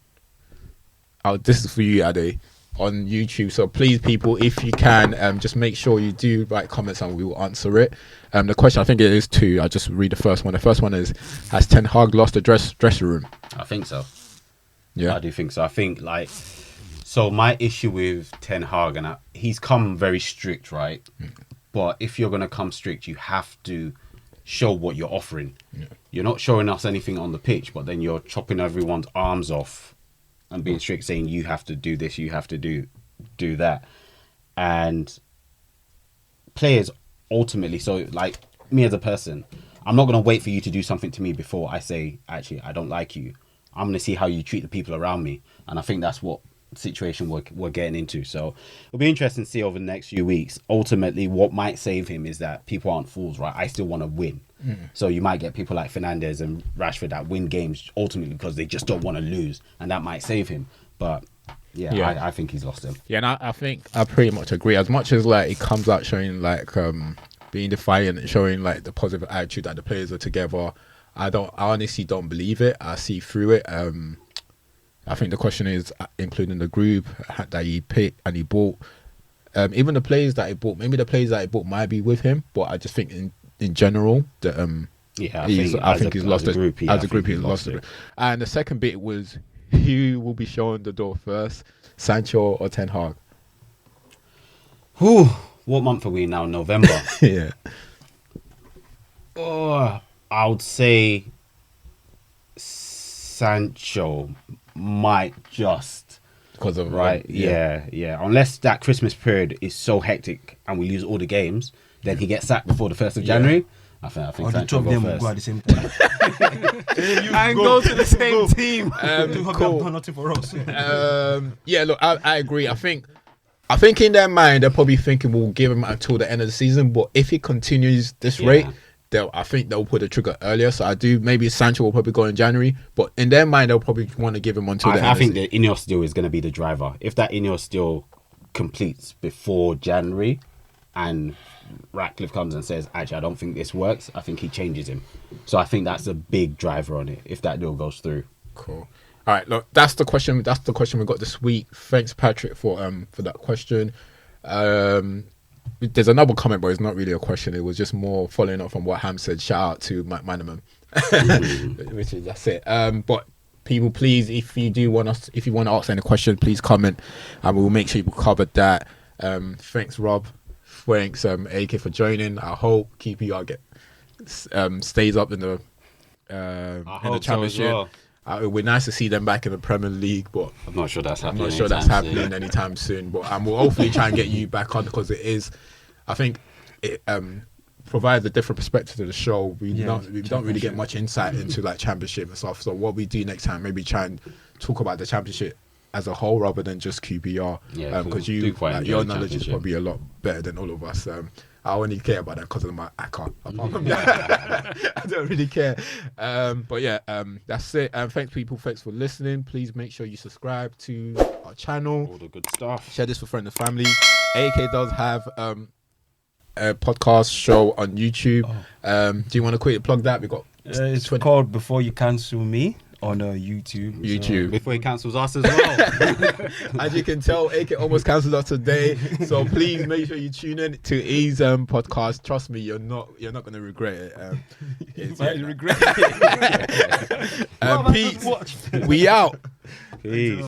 This is for you, Ade, on YouTube. So please, people, if you can, just make sure you do write comments and we will answer it. The question, I think it is 2. I'll just read the first one. The first one is: has Ten Hag lost the dressing room? I think so. Yeah. I do think so. I think so my issue with Ten Hag, and he's come very strict, right? But if you're going to come strict, you have to show what you're offering. Yeah. You're not showing us anything on the pitch, but then you're chopping everyone's arms off and being strict, saying you have to do this, you have to do that. And players ultimately, so like me as a person, I'm not going to wait for you to do something to me before I say, actually, I don't like you. I'm going to see how you treat the people around me. And I think that's what situation we're getting into. So it'll be interesting to see over the next few weeks. Ultimately, what might save him is that people aren't fools, right? I still want to win. So you might get people like Fernandes and Rashford that win games ultimately because they just don't want to lose, and that might save him. But yeah. I think he's lost him. Yeah, and I think I pretty much agree. As much as like he comes out showing like being defiant and showing like the positive attitude that the players are together, I honestly don't believe it. I see through it. I think the question is, including the group that he picked and he bought, even the players that he bought, maybe the players that he bought might be with him, but I just think in general that I think he's lost it. As a group, he's lost it. And the second bit was, who will be showing the door first, Sancho or Ten Hag? Whew, what month are we now? November. Yeah. Oh, I would say Sancho might just because of right. Yeah. Unless that Christmas period is so hectic and we lose all the games, then he gets sacked before the 1st of January. I think Or the Sancho two of will them go will go at first. the same time. And go to the same team. Cool. Done nothing for us. Yeah, look, I agree. I think in their mind they're probably thinking we'll give him until the end of the season, but if he continues this rate, I think they'll put the trigger earlier. So I do. Maybe Sancho will probably go in January, but in their mind they'll probably want to give him until the end. I think the Ineos deal is going to be the driver. If that Ineos deal completes before January, and Ratcliffe comes and says, "Actually, I don't think this works," I think he changes him. So I think that's a big driver on it. If that deal goes through. Cool. All right, look, that's the question. That's the question we got this week. Thanks, Patrick, for that question. There's another comment, but it's not really a question. It was just more following up from what Ham said. Shout out to Mike Manaman, which is that's it. But people, please, if you want to ask any question, please comment, and we'll make sure we cover that. Thanks, Rob. Thanks, AK, for joining. I hope QPR stays up in the championship. So It would be nice to see them back in the Premier League, but I'm not sure that's happening. I'm not sure that's happening anytime soon. But we'll hopefully try and get you back on, because it is, I think, it provides a different perspective to the show. We don't really get much insight into like championship and stuff. So what we do next time, maybe try and talk about the championship as a whole rather than just QPR. Because your knowledge is probably a lot better than all of us. I only care about that because of my ACCA. Apart from that, I don't really care. But yeah, that's it. Thanks, people. Thanks for listening. Please make sure you subscribe to our channel. All the good stuff. Share this with friends and family. AK does have a podcast show on YouTube. Do you want to quickly plug that? We got It's called Before You Cancel Me on YouTube. Before he cancels us as well. As you can tell, AK almost cancelled us today. So please make sure you tune in to E's podcast. Trust me, you're not going to regret it. Regret Pete, we out. Peace.